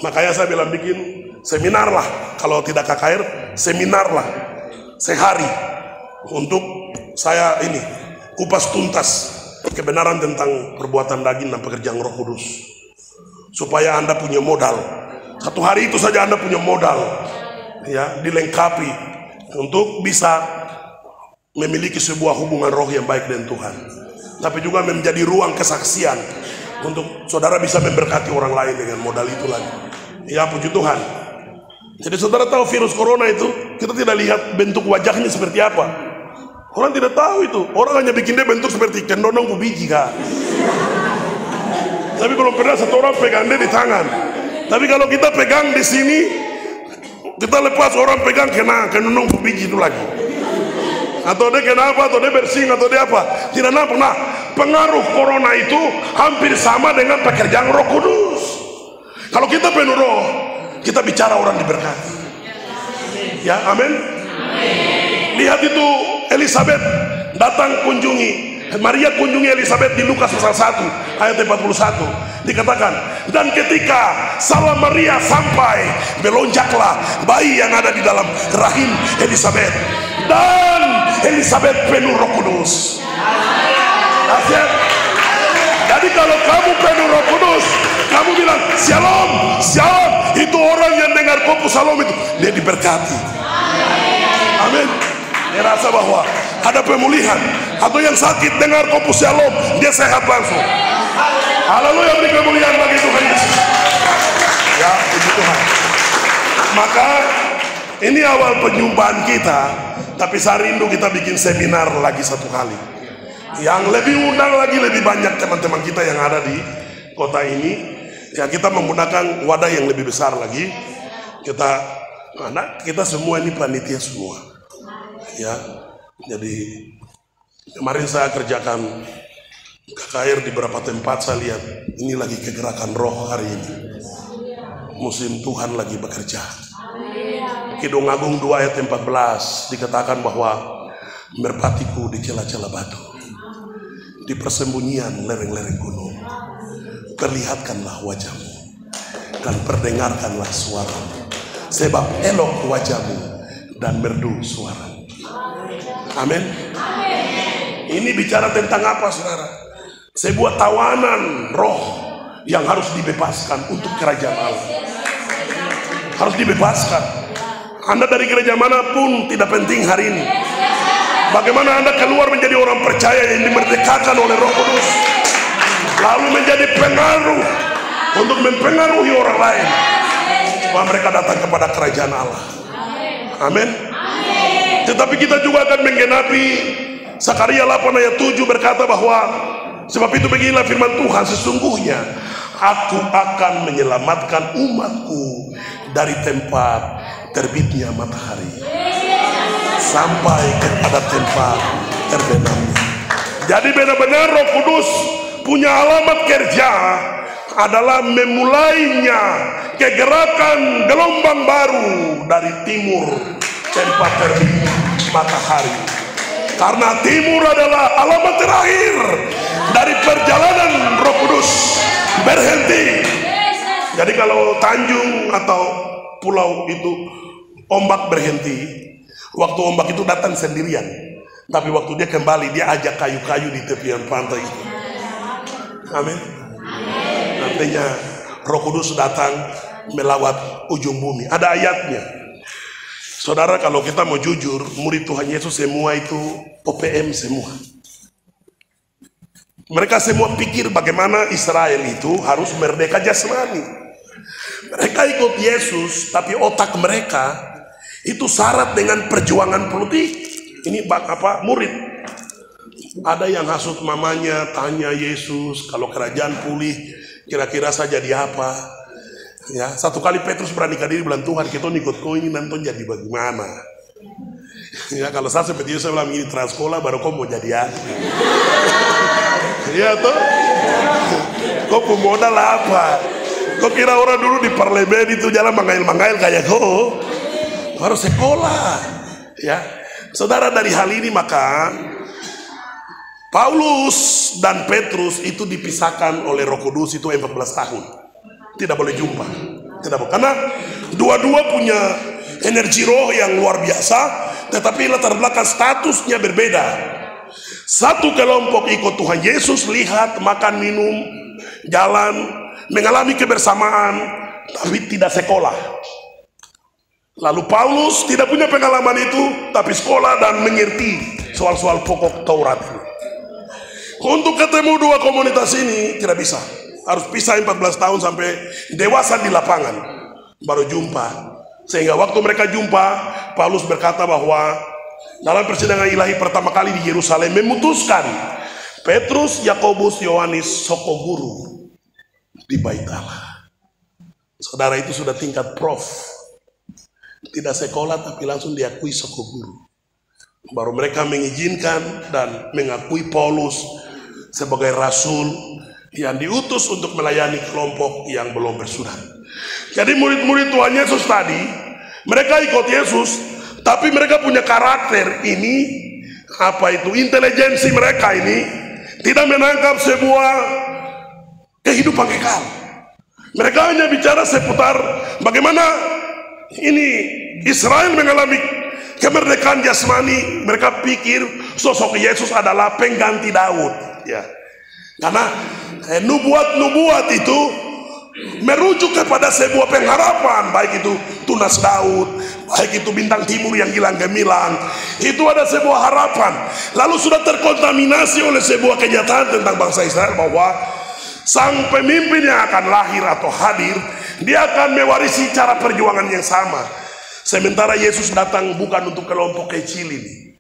Makanya saya bilang bikin seminar lah, kalau tidak KKR seminar lah sehari untuk saya ini kupas tuntas kebenaran tentang perbuatan daging dan pekerjaan Roh Kudus, supaya Anda punya modal. Satu hari itu saja Anda punya modal, ya, dilengkapi untuk bisa memiliki sebuah hubungan roh yang baik dengan Tuhan, tapi juga menjadi ruang kesaksian untuk saudara bisa memberkati orang lain dengan modal itu lagi. Ya, puji Tuhan. Jadi saudara tahu virus corona itu kita tidak lihat bentuk wajahnya seperti apa. Orang tidak tahu itu. Orang hanya bikin dia bentuk seperti kendonong biji kah. Tapi belum pernah satu orang pegang dia di tangan. Tapi kalau kita pegang di sini, kita lepas orang pegang kena kendonong biji itu lagi. Atau dia kena apa? Atau dia bersin? Atau dia apa? Tidak nampak. Nah, pengaruh corona itu hampir sama dengan pekerjaan Roh Kudus. Kalau kita penuh roh, kita bicara orang diberkati. Ya, amin. Lihat itu Elizabeth datang kunjungi, Maria kunjungi Elizabeth di Lukas pasal 1 ayat 41. Dikatakan, dan ketika salam Maria sampai, melonjaklah bayi yang ada di dalam rahim Elizabeth, dan Elizabeth penuh Roh Kudus. Asyik. Jadi kalau kamu penuh Roh Kudus, kamu bilang shalom, shalom, itu orang yang dengar kopu shalom itu dia diberkati. Amin. Dia rasa bahwa ada pemulihan. Atau yang sakit dengar kopu shalom, dia sehat langsung. Haleluya, beri kemuliaan bagi Tuhan Yesus. Ya, puji Tuhan. Maka ini awal penyumpahan kita, tapi saya rindu kita bikin seminar lagi satu kali, yang lebih undang lagi lebih banyak teman-teman kita yang ada di kota ini. Ya, kita menggunakan wadah yang lebih besar lagi. Kita semua ini panitia semua. Ya, jadi kemarin saya kerjakan KKR di beberapa tempat, saya lihat ini lagi kegerakan roh hari ini. Musim Tuhan lagi bekerja. Kidung Agung 2 ayat 14 dikatakan bahwa merpatiku di celah-celah batu, di persembunyian lereng-lereng gunung. perlihatkanlah wajahmu dan perdengarkanlah suaramu, sebab elok wajahmu dan merdu suaramu. Amin. Ini bicara tentang apa, saudara? Sebuah tawanan roh yang harus dibebaskan untuk kerajaan Allah. Harus dibebaskan. Anda dari gereja manapun tidak penting hari ini. Bagaimana Anda keluar menjadi orang percaya yang dimerdekakan oleh Roh Kudus, lalu menjadi pengaruh untuk mempengaruhi orang lain supaya mereka datang kepada kerajaan Allah. Amin. Tetapi kita juga akan menggenapi Sakaria 8 ayat 7 berkata bahwa sebab itu beginilah firman Tuhan, sesungguhnya aku akan menyelamatkan umatku dari tempat terbitnya matahari sampai kepada tempat terbenamnya. Jadi benar-benar Roh Kudus punya alamat kerja adalah memulainya kegerakan gelombang baru dari timur tempat terbit matahari. Karena timur adalah alamat terakhir dari perjalanan Roh Kudus berhenti. Jadi kalau Tanjung atau pulau itu ombak berhenti, waktu ombak itu datang sendirian, tapi waktu dia kembali dia ajak kayu-kayu di tepian pantai itu. Amin. Nantinya Roh Kudus datang melawat ujung bumi. Ada ayatnya. Saudara, kalau kita mau jujur, murid Tuhan Yesus semua itu OPM semua. Mereka semua pikir bagaimana Israel itu harus merdeka jasmani. Mereka ikut Yesus, tapi otak mereka itu syarat dengan perjuangan politik. Ini murid. Ada yang hasut mamanya, tanya Yesus, kalau kerajaan pulih, kira-kira saya jadi apa? Ya, satu kali Petrus beranikan diri bilang, Tuhan kita ikut kau ini nanti jadi bagaimana? Ya, kalau saya seperti Yesus, saya bilang ini transkola baru kau mau jadi apa? Ya toh? Kau pemodal apa? Kau kira orang dulu di parlemen itu jalan mangail-mangail kayak kau? Harus sekolah. Ya, saudara, dari hal ini maka Paulus dan Petrus itu dipisahkan oleh Roh Kudus itu 14 tahun. Tidak boleh jumpa. Tidak boleh. Karena dua-dua punya energi roh yang luar biasa, tetapi latar belakang statusnya berbeda. Satu kelompok ikut Tuhan Yesus, lihat, makan, minum, jalan, mengalami kebersamaan, tapi tidak sekolah. Lalu Paulus tidak punya pengalaman itu, tapi sekolah dan mengerti soal-soal pokok Taurat. Untuk ketemu dua komunitas ini tidak bisa. Harus pisah 14 tahun sampai dewasa di lapangan baru jumpa. Sehingga waktu mereka jumpa, Paulus berkata bahwa dalam persidangan ilahi pertama kali di Yerusalem memutuskan Petrus, Yakobus, Yohanes soko guru di Bait Allah. Saudara, itu sudah tingkat prof. Tidak sekolah tapi langsung diakui soko guru. Baru mereka mengizinkan dan mengakui Paulus sebagai rasul yang diutus untuk melayani kelompok yang belum bersurat. Jadi murid-murid Tuhan Yesus tadi, mereka ikut Yesus, tapi mereka punya karakter ini, intelijensi mereka ini tidak menangkap sebuah kehidupan kekal. Mereka hanya bicara seputar bagaimana ini Israel mengalami kemerdekaan jasmani. Mereka pikir sosok Yesus adalah pengganti Daud. Ya, karena nubuat-nubuat itu merujuk kepada sebuah pengharapan, baik itu tunas Daud, baik itu bintang timur yang hilang gemilang, itu ada sebuah harapan. Lalu sudah terkontaminasi oleh sebuah kenyataan tentang bangsa Israel bahwa sang pemimpin yang akan lahir atau hadir, dia akan mewarisi cara perjuangan yang sama. Sementara Yesus datang bukan untuk kelompok kecil ini.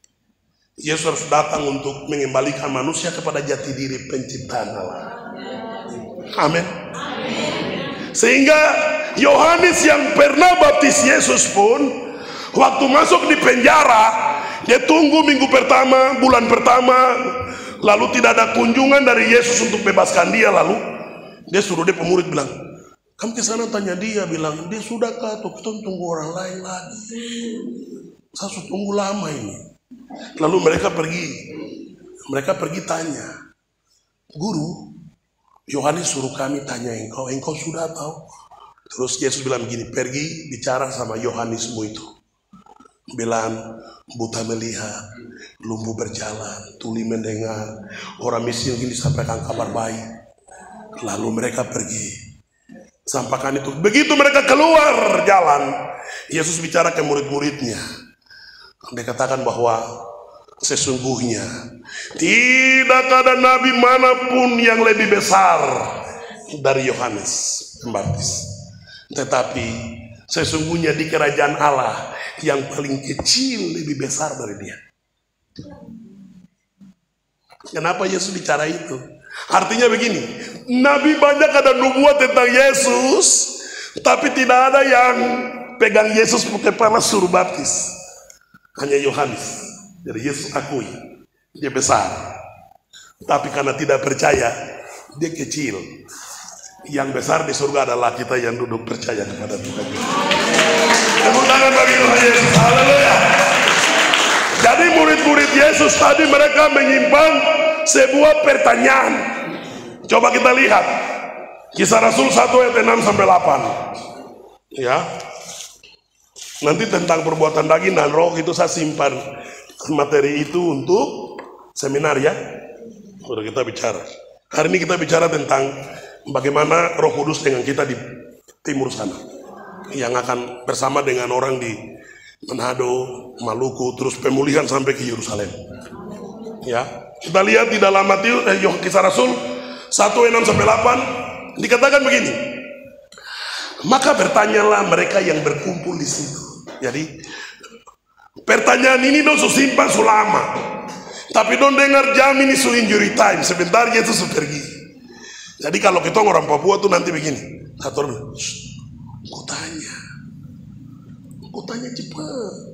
Yesus harus datang untuk mengembalikan manusia kepada jati diri penciptaan Allah. Amin. Sehingga Yohanes yang pernah baptis Yesus pun waktu masuk di penjara, dia tunggu minggu pertama, bulan pertama, lalu tidak ada kunjungan dari Yesus untuk bebaskan dia. Lalu dia suruh dia pemurid bilang, kamu ke sana tanya dia, bilang dia sudah kah atau kita tunggu orang lain lagi? Saya sudah tunggu lama ini. Lalu mereka pergi tanya, Guru, Yohanes suruh kami tanya engkau sudah tahu? Terus Yesus bilang begini, pergi bicara sama Yohanesmu itu. Bilang, buta melihat, lumpuh berjalan, tuli mendengar, orang miskin ini disampaikan kabar baik. Lalu mereka pergi, sampaikan itu. Begitu mereka keluar jalan, Yesus bicara ke murid-muridnya. Dia katakan bahwa sesungguhnya tidak ada nabi manapun yang lebih besar dari Yohanes Pembaptis. Tetapi sesungguhnya di kerajaan Allah yang paling kecil lebih besar dari dia. Kenapa Yesus bicara itu? Artinya begini, nabi banyak ada nubuat tentang Yesus, tapi tidak ada yang pegang Yesus pakai kepala suruh baptis. Hanya Yohanes. Jadi Yesus akui dia besar, tapi karena tidak percaya dia kecil. Yang besar di surga adalah kita yang duduk percaya kepada Tuhan. Tepuk tangan bagi Tuhan Yesus. Haleluya. Jadi murid-murid Yesus tadi mereka menyimpan sebuah pertanyaan. Coba kita lihat Kisah Rasul 1 ayat 6 sampai 8. Ya. Nanti tentang perbuatan daging dan roh itu saya simpan materi itu untuk seminar ya. Sudah kita bicara. Hari ini kita bicara tentang bagaimana Roh Kudus dengan kita di timur sana, yang akan bersama dengan orang di Manado, Maluku, terus pemulihan sampai ke Yerusalem. Ya, kita lihat di dalam Kisah Rasul 1 ayat 6 sampai 8 dikatakan begini. Maka bertanyalah mereka yang berkumpul di situ. Jadi pertanyaan ini dong simpan selama, tapi dong dengar jam ini injury time. Sebentar Yesus pergi. Jadi kalau kita orang Papua tuh nanti begini, satu orang, kau tanya cepat.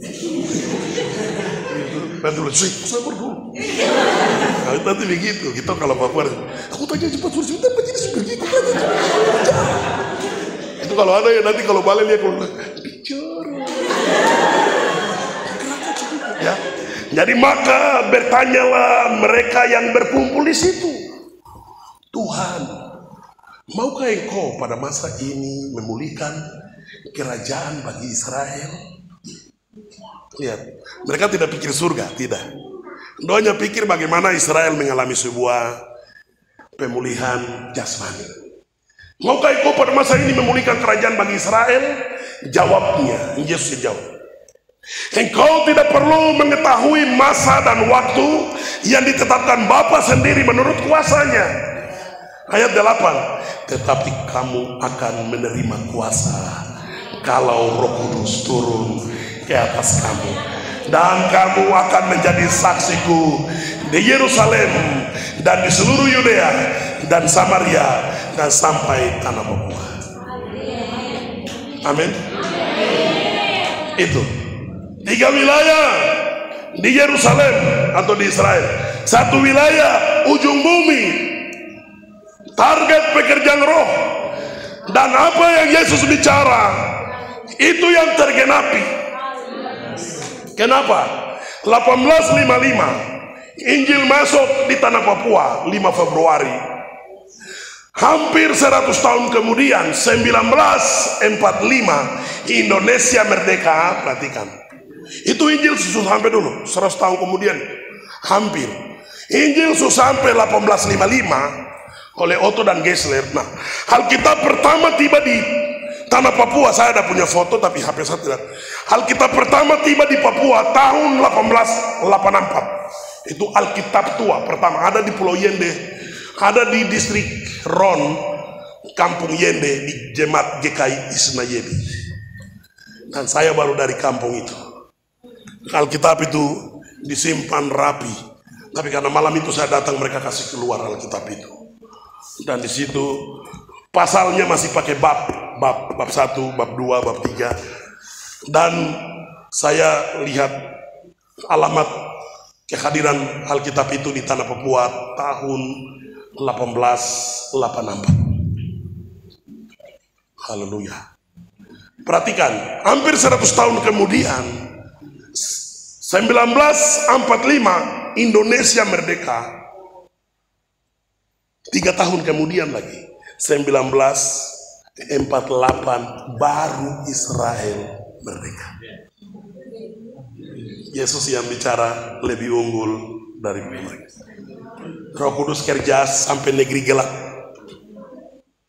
Nanti lu, sabar dulu. Nah, nanti begitu. Kita kalau Papua, aku tanya cepat, suruh sebentar, Yesus pergi. Aku tanya cepat. Itu kalau ada ya nanti kalau balik dia kalau bicara. Ya. Jadi maka bertanyalah mereka yang berkumpul di situ. Tuhan, maukah engkau pada masa ini memulihkan kerajaan bagi Israel? Lihat, mereka tidak pikir surga, tidak. Doanya pikir bagaimana Israel mengalami sebuah pemulihan jasmani. Maukah engkau pada masa ini memulihkan kerajaan bagi Israel? Jawabnya, Yesus jawab, engkau tidak perlu mengetahui masa dan waktu yang ditetapkan Bapa sendiri menurut kuasanya. Ayat 8, tetapi kamu akan menerima kuasa kalau Roh Kudus turun ke atas kamu, dan kamu akan menjadi saksiku di Yerusalem dan di seluruh Yudea dan Samaria dan sampai tanah Papua. Amin. Itu 3 wilayah di Yerusalem atau di Israel. 1 wilayah ujung bumi, target pekerjaan roh. Dan apa yang Yesus bicara itu yang tergenapi. Kenapa? 1855 Injil masuk di tanah Papua 5 Februari. Hampir 100 tahun kemudian 1945 Indonesia merdeka. Perhatikan, itu Injil sudah sampai dulu 100 tahun kemudian. Hampir Injil sudah sampai 1855 oleh Otto dan Geisler. Nah, Alkitab pertama tiba di tanah Papua. Saya ada punya foto tapi HP saya tidak. Alkitab pertama tiba di Papua tahun 1884. Itu Alkitab tua pertama, ada di Pulau Yende, ada di distrik Ron, Kampung Yende, di Jemaat GKI Isnayeli. Dan saya baru dari kampung itu. Alkitab itu disimpan rapi, tapi karena malam itu saya datang, mereka kasih keluar Alkitab itu. Dan di situ pasalnya masih pakai bab 1, bab 2, bab 3. Dan saya lihat alamat kehadiran Alkitab itu di tanah Papua tahun 1884. Haleluya. Perhatikan, hampir 100 tahun kemudian 1945 Indonesia merdeka. 3 tahun kemudian lagi, 1948, baru Israel merdeka. Yesus yang bicara lebih unggul dari mereka. Roh Kudus kerja sampai negeri gelap.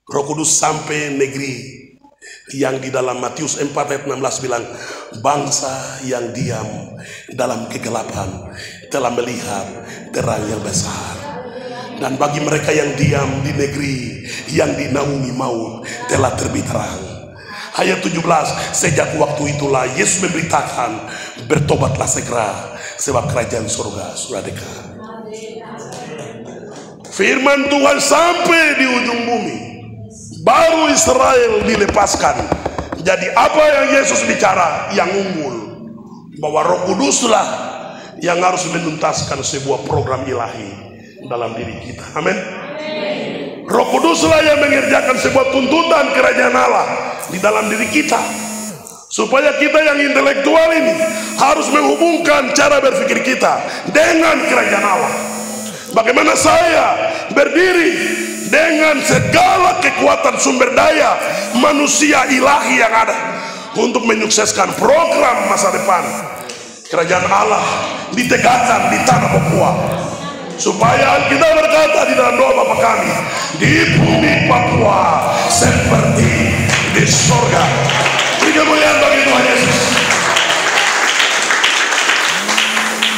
Roh Kudus sampai negeri yang di dalam Matius 4 ayat 16 bilang, bangsa yang diam dalam kegelapan telah melihat terang yang besar. Dan bagi mereka yang diam di negeri yang dinaungi maut telah terbit terang. Ayat 17, sejak waktu itulah Yesus memberitakan, bertobatlah segera sebab kerajaan surga sudah dekat. Firman Tuhan sampai di ujung bumi, baru Israel dilepaskan. Jadi apa yang Yesus bicara yang unggul, bahwa Roh Kuduslah yang harus menuntaskan sebuah program ilahi dalam diri kita. Amin. Roh Kuduslah yang mengerjakan sebuah tuntutan kerajaan Allah di dalam diri kita, supaya kita yang intelektual ini harus menghubungkan cara berpikir kita dengan kerajaan Allah. Bagaimana saya berdiri dengan segala kekuatan sumber daya manusia ilahi yang ada untuk menyukseskan program masa depan kerajaan Allah ditegakkan di tanah Papua, supaya kita berkata di dalam doa Bapa kami, di bumi Papua seperti di surga. Beri kemuliaan bagi Tuhan Yesus.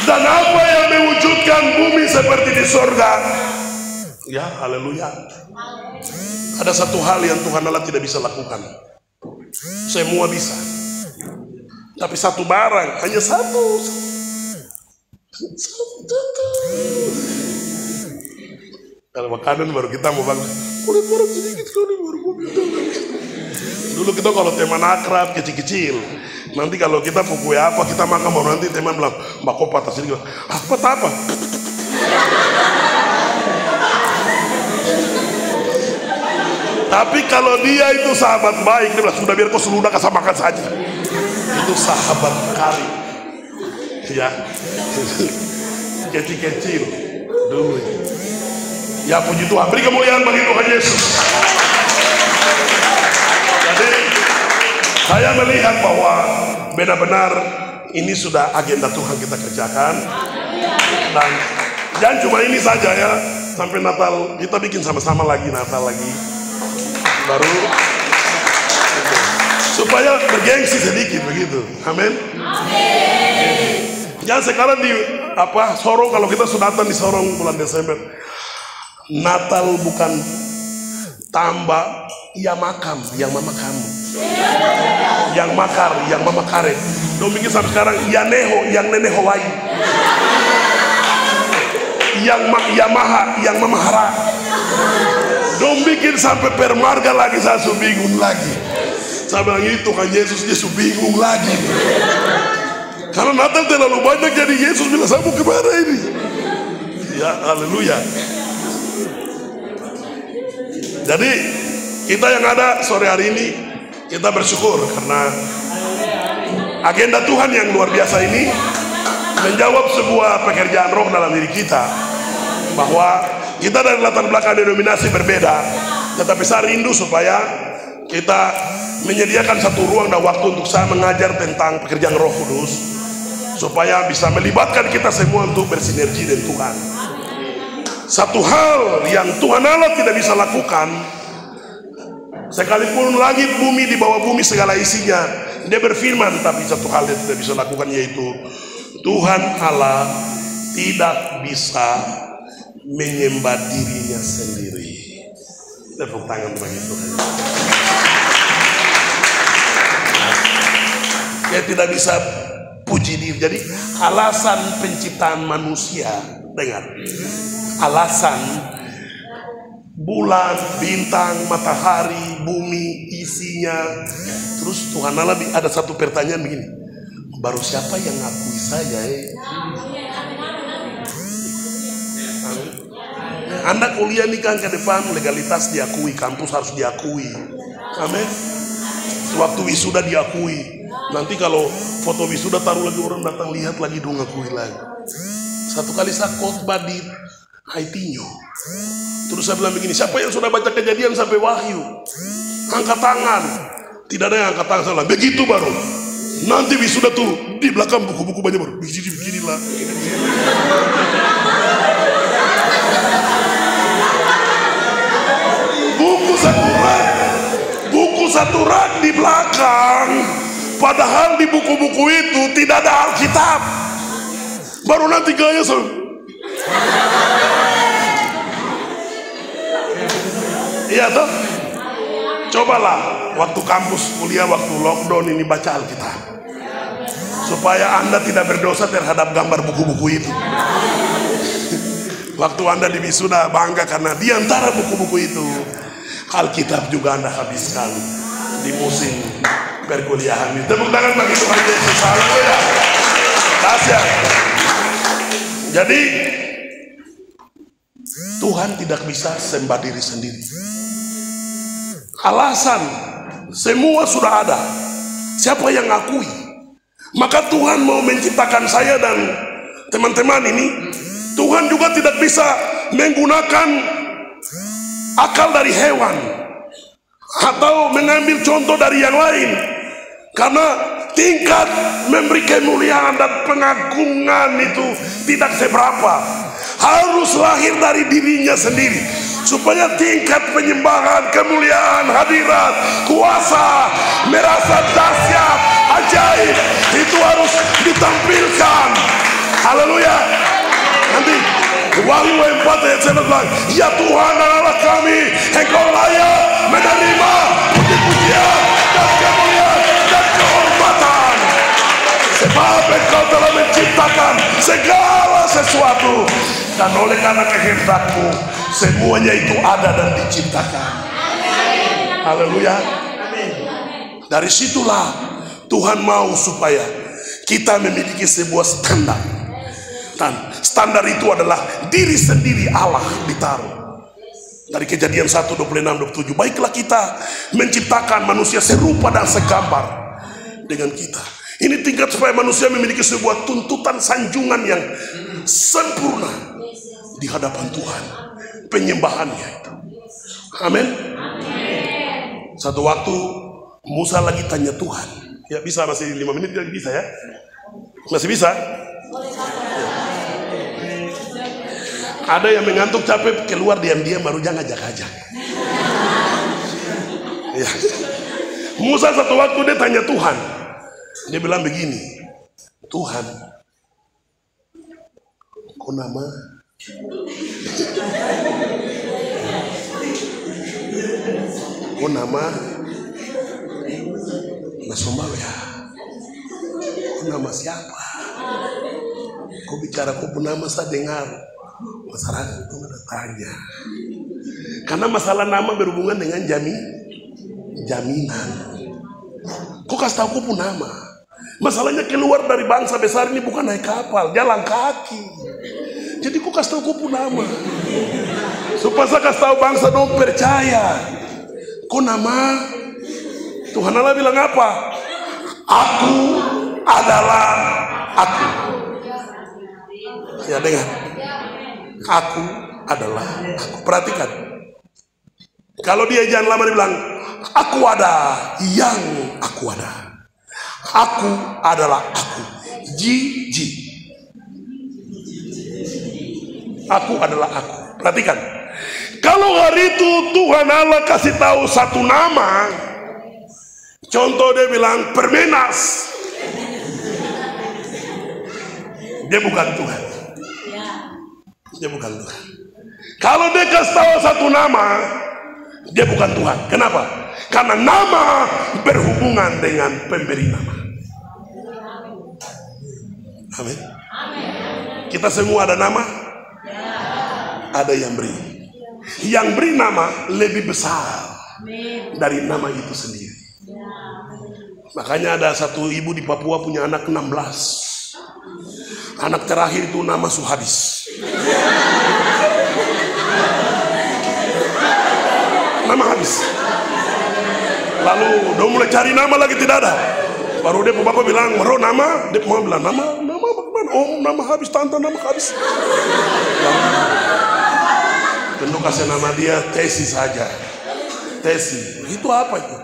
Dan apa yang mewujudkan bumi seperti di surga? Ya, haleluya. Ada satu hal yang Tuhan Allah tidak bisa lakukan. Semua bisa, tapi satu barang, hanya satu. Kalau makanan baru kita mau bangun, kulit baru sedikit kali baru mobil. Dulu kita kalau teman akrab kecil-kecil, nanti kalau kita pukul apa kita makan mau, nanti teman bilang Mbak kok patah sini, apa apa. Tapi kalau dia itu sahabat baik, dia bilang sudah biar kau seludah kasih makan saja. Itu sahabat kali, ya. Kecil-kecil dulu. Ya puji Tuhan, beri kemuliaan bagi Tuhan Yesus. Jadi saya melihat bahwa benar-benar ini sudah agenda Tuhan kita kerjakan. Dan jangan cuma ini saja ya, sampai Natal kita bikin sama-sama lagi, Natal lagi baru, supaya bergengsi sedikit begitu. Amin. Jangan sekarang di Sorong, kalau kita sudah datang di Sorong bulan Desember, Natal bukan tambah ya makam yang mama kamu, yang makar yang mama karet, dong bikin sampai sekarang ya neho yang nenek Hawaii, yang Yamaha yang mama Hara, dong bikin sampai permarga lagi. Saya bingung lagi, saya bilang ini Tuhan Yesus, dia bingung lagi karena Natal terlalu banyak. Jadi Yesus bilang saya mau kemana ini, ya haleluya. Jadi kita yang ada sore hari ini, kita bersyukur karena agenda Tuhan yang luar biasa ini menjawab sebuah pekerjaan roh dalam diri kita, bahwa kita dari latar belakang denominasi berbeda, tetapi saya rindu supaya kita menyediakan satu ruang dan waktu untuk saya mengajar tentang pekerjaan Roh Kudus, supaya bisa melibatkan kita semua untuk bersinergi dengan Tuhan. Satu hal yang Tuhan Allah tidak bisa lakukan, sekalipun langit bumi di bawah bumi segala isinya, dia berfirman, tapi satu hal yang tidak bisa lakukan, yaitu Tuhan Allah tidak bisa menyembah dirinya sendiri. Tepuk tangan bagi Tuhan. Dia tidak bisa puji diri. Jadi alasan penciptaan manusia, dengar, alasan bulan, bintang, matahari, bumi, isinya. Terus Tuhan Allah ada satu pertanyaan begini, baru siapa yang ngakui saya? Anda kuliah nih kan ke depan, legalitas diakui, kampus harus diakui. Amin. Waktu wisuda diakui. Nanti kalau foto wisuda taruh lagi, orang datang lihat lagi dong, ngakui lagi. Satu kali saya khotbah di Haitinyo, Terus saya bilang begini, siapa yang sudah baca Kejadian sampai Wahyu? Angkat tangan. Tidak ada yang angkat tangan. Saya bilang, begitu baru. Nanti wisuda tuh di belakang buku-buku banyak baru. Beginilah. Buku satu rak di belakang. Padahal di buku-buku itu tidak ada Alkitab. Baru nanti gaya iya toh? Cobalah waktu kampus kuliah, waktu lockdown ini baca Alkitab, supaya Anda tidak berdosa terhadap gambar buku-buku itu. Waktu Anda di wisuda bangga karena di antara buku-buku itu Alkitab juga Anda habiskan di musim perkuliahan ini. Tepuk tangan bagi Tuhan Yesus. Haleluya. Dahsyat. Jadi Tuhan tidak bisa sembah diri sendiri. Alasan semua sudah ada. Siapa yang ngakui? Maka Tuhan mau menciptakan saya dan teman-teman ini. Tuhan juga tidak bisa menggunakan akal dari hewan atau mengambil contoh dari yang lain, karena tingkat memberi kemuliaan dan pengagungan itu tidak seberapa. Harus lahir dari dirinya sendiri, supaya tingkat penyembahan, kemuliaan, hadirat, kuasa, merasa dahsyat, ajaib itu harus ditampilkan. Haleluya. Nanti Wahyu 4 ayat 11, ya Tuhan Allah kami, Engkau layak menerima puji-pujian dan kemuliaan dan kehormatan, sebab Engkau telah menciptakan segala sesuatu, dan oleh karena kehendak-Mu semuanya itu ada dan diciptakan. Haleluya. Dari situlah Tuhan mau supaya kita memiliki sebuah standar. Dan standar itu adalah diri sendiri Allah ditaruh. Dari Kejadian 1, 26, 27, baiklah kita menciptakan manusia serupa dan segambar dengan kita. Ini tingkat supaya manusia memiliki sebuah tuntutan sanjungan yang sempurna di hadapan Tuhan, penyembahannya itu. Amin. Satu waktu Musa lagi tanya Tuhan, ya bisa masih 5 menit lagi bisa ya? Masih bisa? Ada yang mengantuk capek keluar diam-diam baru jangan ajak-ajak. Ya. Musa satu waktu dia tanya Tuhan, dia bilang begini, Tuhan, kok nama Nasomba ya? Kok nama siapa? Kok bicara kok nama saya dengar masyarakat itu tanya. Karena masalah nama berhubungan dengan jaminan. Kok kasih tahu kok pun nama? Masalahnya keluar dari bangsa besar ini bukan naik kapal, jalan kaki. Jadi kok kasih tahu kok pun nama? Supaya saya kasih tahu bangsa dong percaya. Kok nama? Tuhan Allah bilang apa? Aku adalah aku. Ya dengar. Aku adalah aku. Perhatikan. Kalau dia jangan lama dibilang aku ada yang aku ada. Aku adalah aku. Ji. Aku adalah aku. Perhatikan. Kalau hari itu Tuhan Allah kasih tahu satu nama, contoh dia bilang Permenas, dia bukan Tuhan. Dia bukan Tuhan. Kalau dia kasih tahu satu nama, dia bukan Tuhan. Kenapa? Karena nama berhubungan dengan pemberi nama. Amin. Kita semua ada nama. Ada yang beri. Yang beri nama lebih besar dari nama itu sendiri. Makanya ada satu ibu di Papua punya anak 16. Anak terakhir itu nama Suhadis. Nama habis. Lalu dia mulai cari nama lagi tidak ada. Baru dia bapak bilang, "Mero nama?" Dia mau bilang, "Nama bagaimana?" "Oh, nama habis tante, nama habis." Penuh kasih nama dia Tesi saja. Tesi, itu apa itu?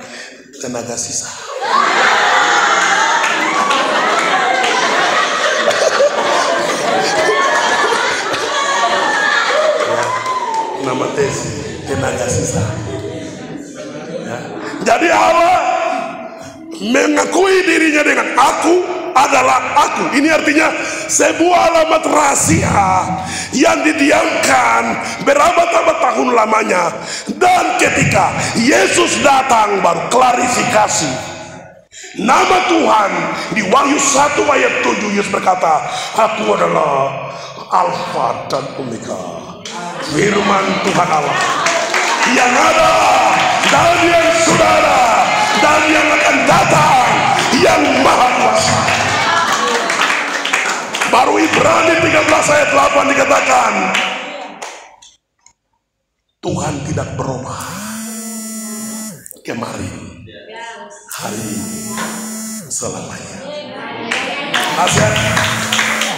Tenaga sisa. Ya, nama Tesi, tenaga sisa. Ya. Jadi Allah mengakui dirinya dengan aku adalah aku. Ini artinya sebuah alamat rahasia yang didiamkan berabad-abad tahun lamanya. Dan ketika Yesus datang baru klarifikasi. Nama Tuhan di Wahyu 1 ayat 7 Yesus berkata, aku adalah Alfa dan Omega. Firman Tuhan Allah yang ada dan yang sudah ada dan yang akan datang, yang maha kuasa. Baru Ibrani 13 ayat 8 dikatakan, Tuhan tidak berubah kemarin, hari ini, selamanya. Asyik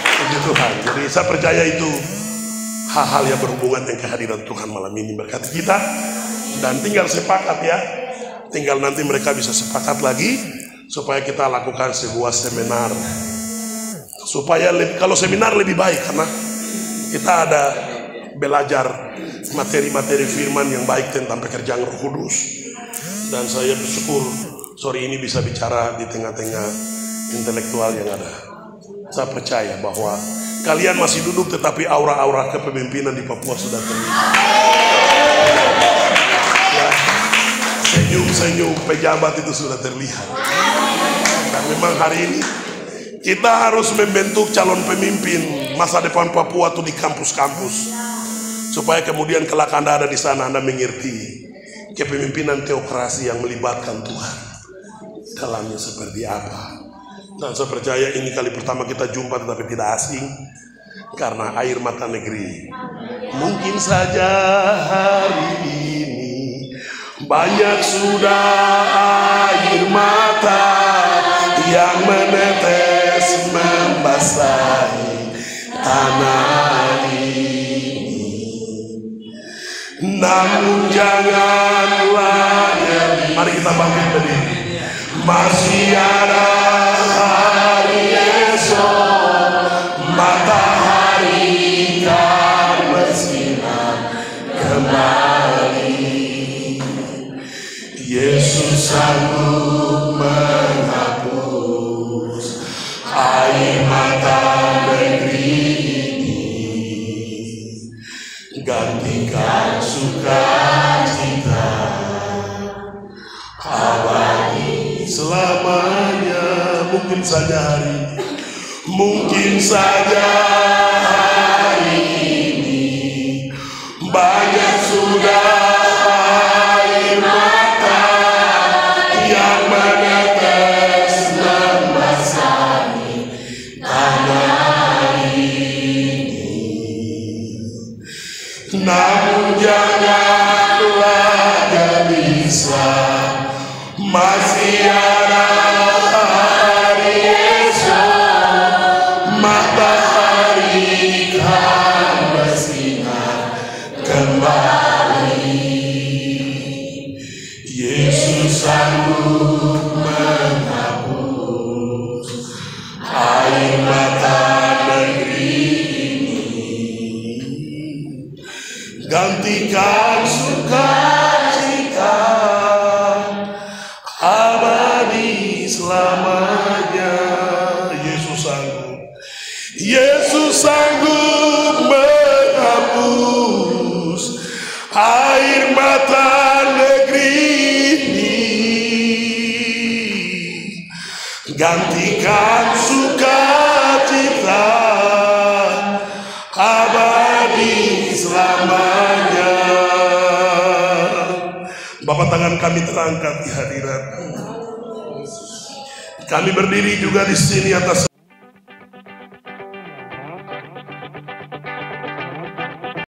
puji Tuhan. Jadi saya percaya itu hal-hal yang berhubungan dengan kehadiran Tuhan malam ini berkati kita. Dan tinggal sepakat ya, tinggal nanti mereka bisa sepakat lagi supaya kita lakukan sebuah seminar. Supaya kalau seminar lebih baik karena kita ada belajar materi-materi firman yang baik tentang pekerjaan Roh Kudus. Dan saya bersyukur sore ini bisa bicara di tengah-tengah intelektual yang ada. Saya percaya bahwa kalian masih duduk tetapi aura-aura kepemimpinan di Papua sudah terlihat. Ya, senyum-senyum pejabat itu sudah terlihat. Dan memang hari ini kita harus membentuk calon pemimpin masa depan Papua itu di kampus-kampus. Supaya kemudian kelak Anda ada di sana, Anda mengerti kepemimpinan teokrasi yang melibatkan Tuhan dalamnya seperti apa. Dan saya percaya ini kali pertama kita jumpa tetapi tidak asing karena air mata negeri. Mungkin saja hari ini banyak sudah air mata yang menetes membasahi tanah ini. Namun janganlah, mari kita bangkit berdiri. Masih ada hari esok, matahari akan bersinar kembali. Yesus sanggup menghapus air mata negeri ini, gantikan sukacita abadi selamanya. Mungkin saja hari ini, mungkin saja hari ini banyak sudah air mata yang menetes membasahi tanah ini. Namun janganlah gelisah, masih ada hari esok, matahari akan bersinar kembali. Yesus sanggup menghapus air mata negeri ini, gantikan sukacita abadi selamanya. Yesus sanggup, Yesus sanggup menghapus air mata negeri ini, gantikan sukacita abadi selamanya. Bapak, tangan kami terangkat di hadirat. Kami berdiri juga di sini atas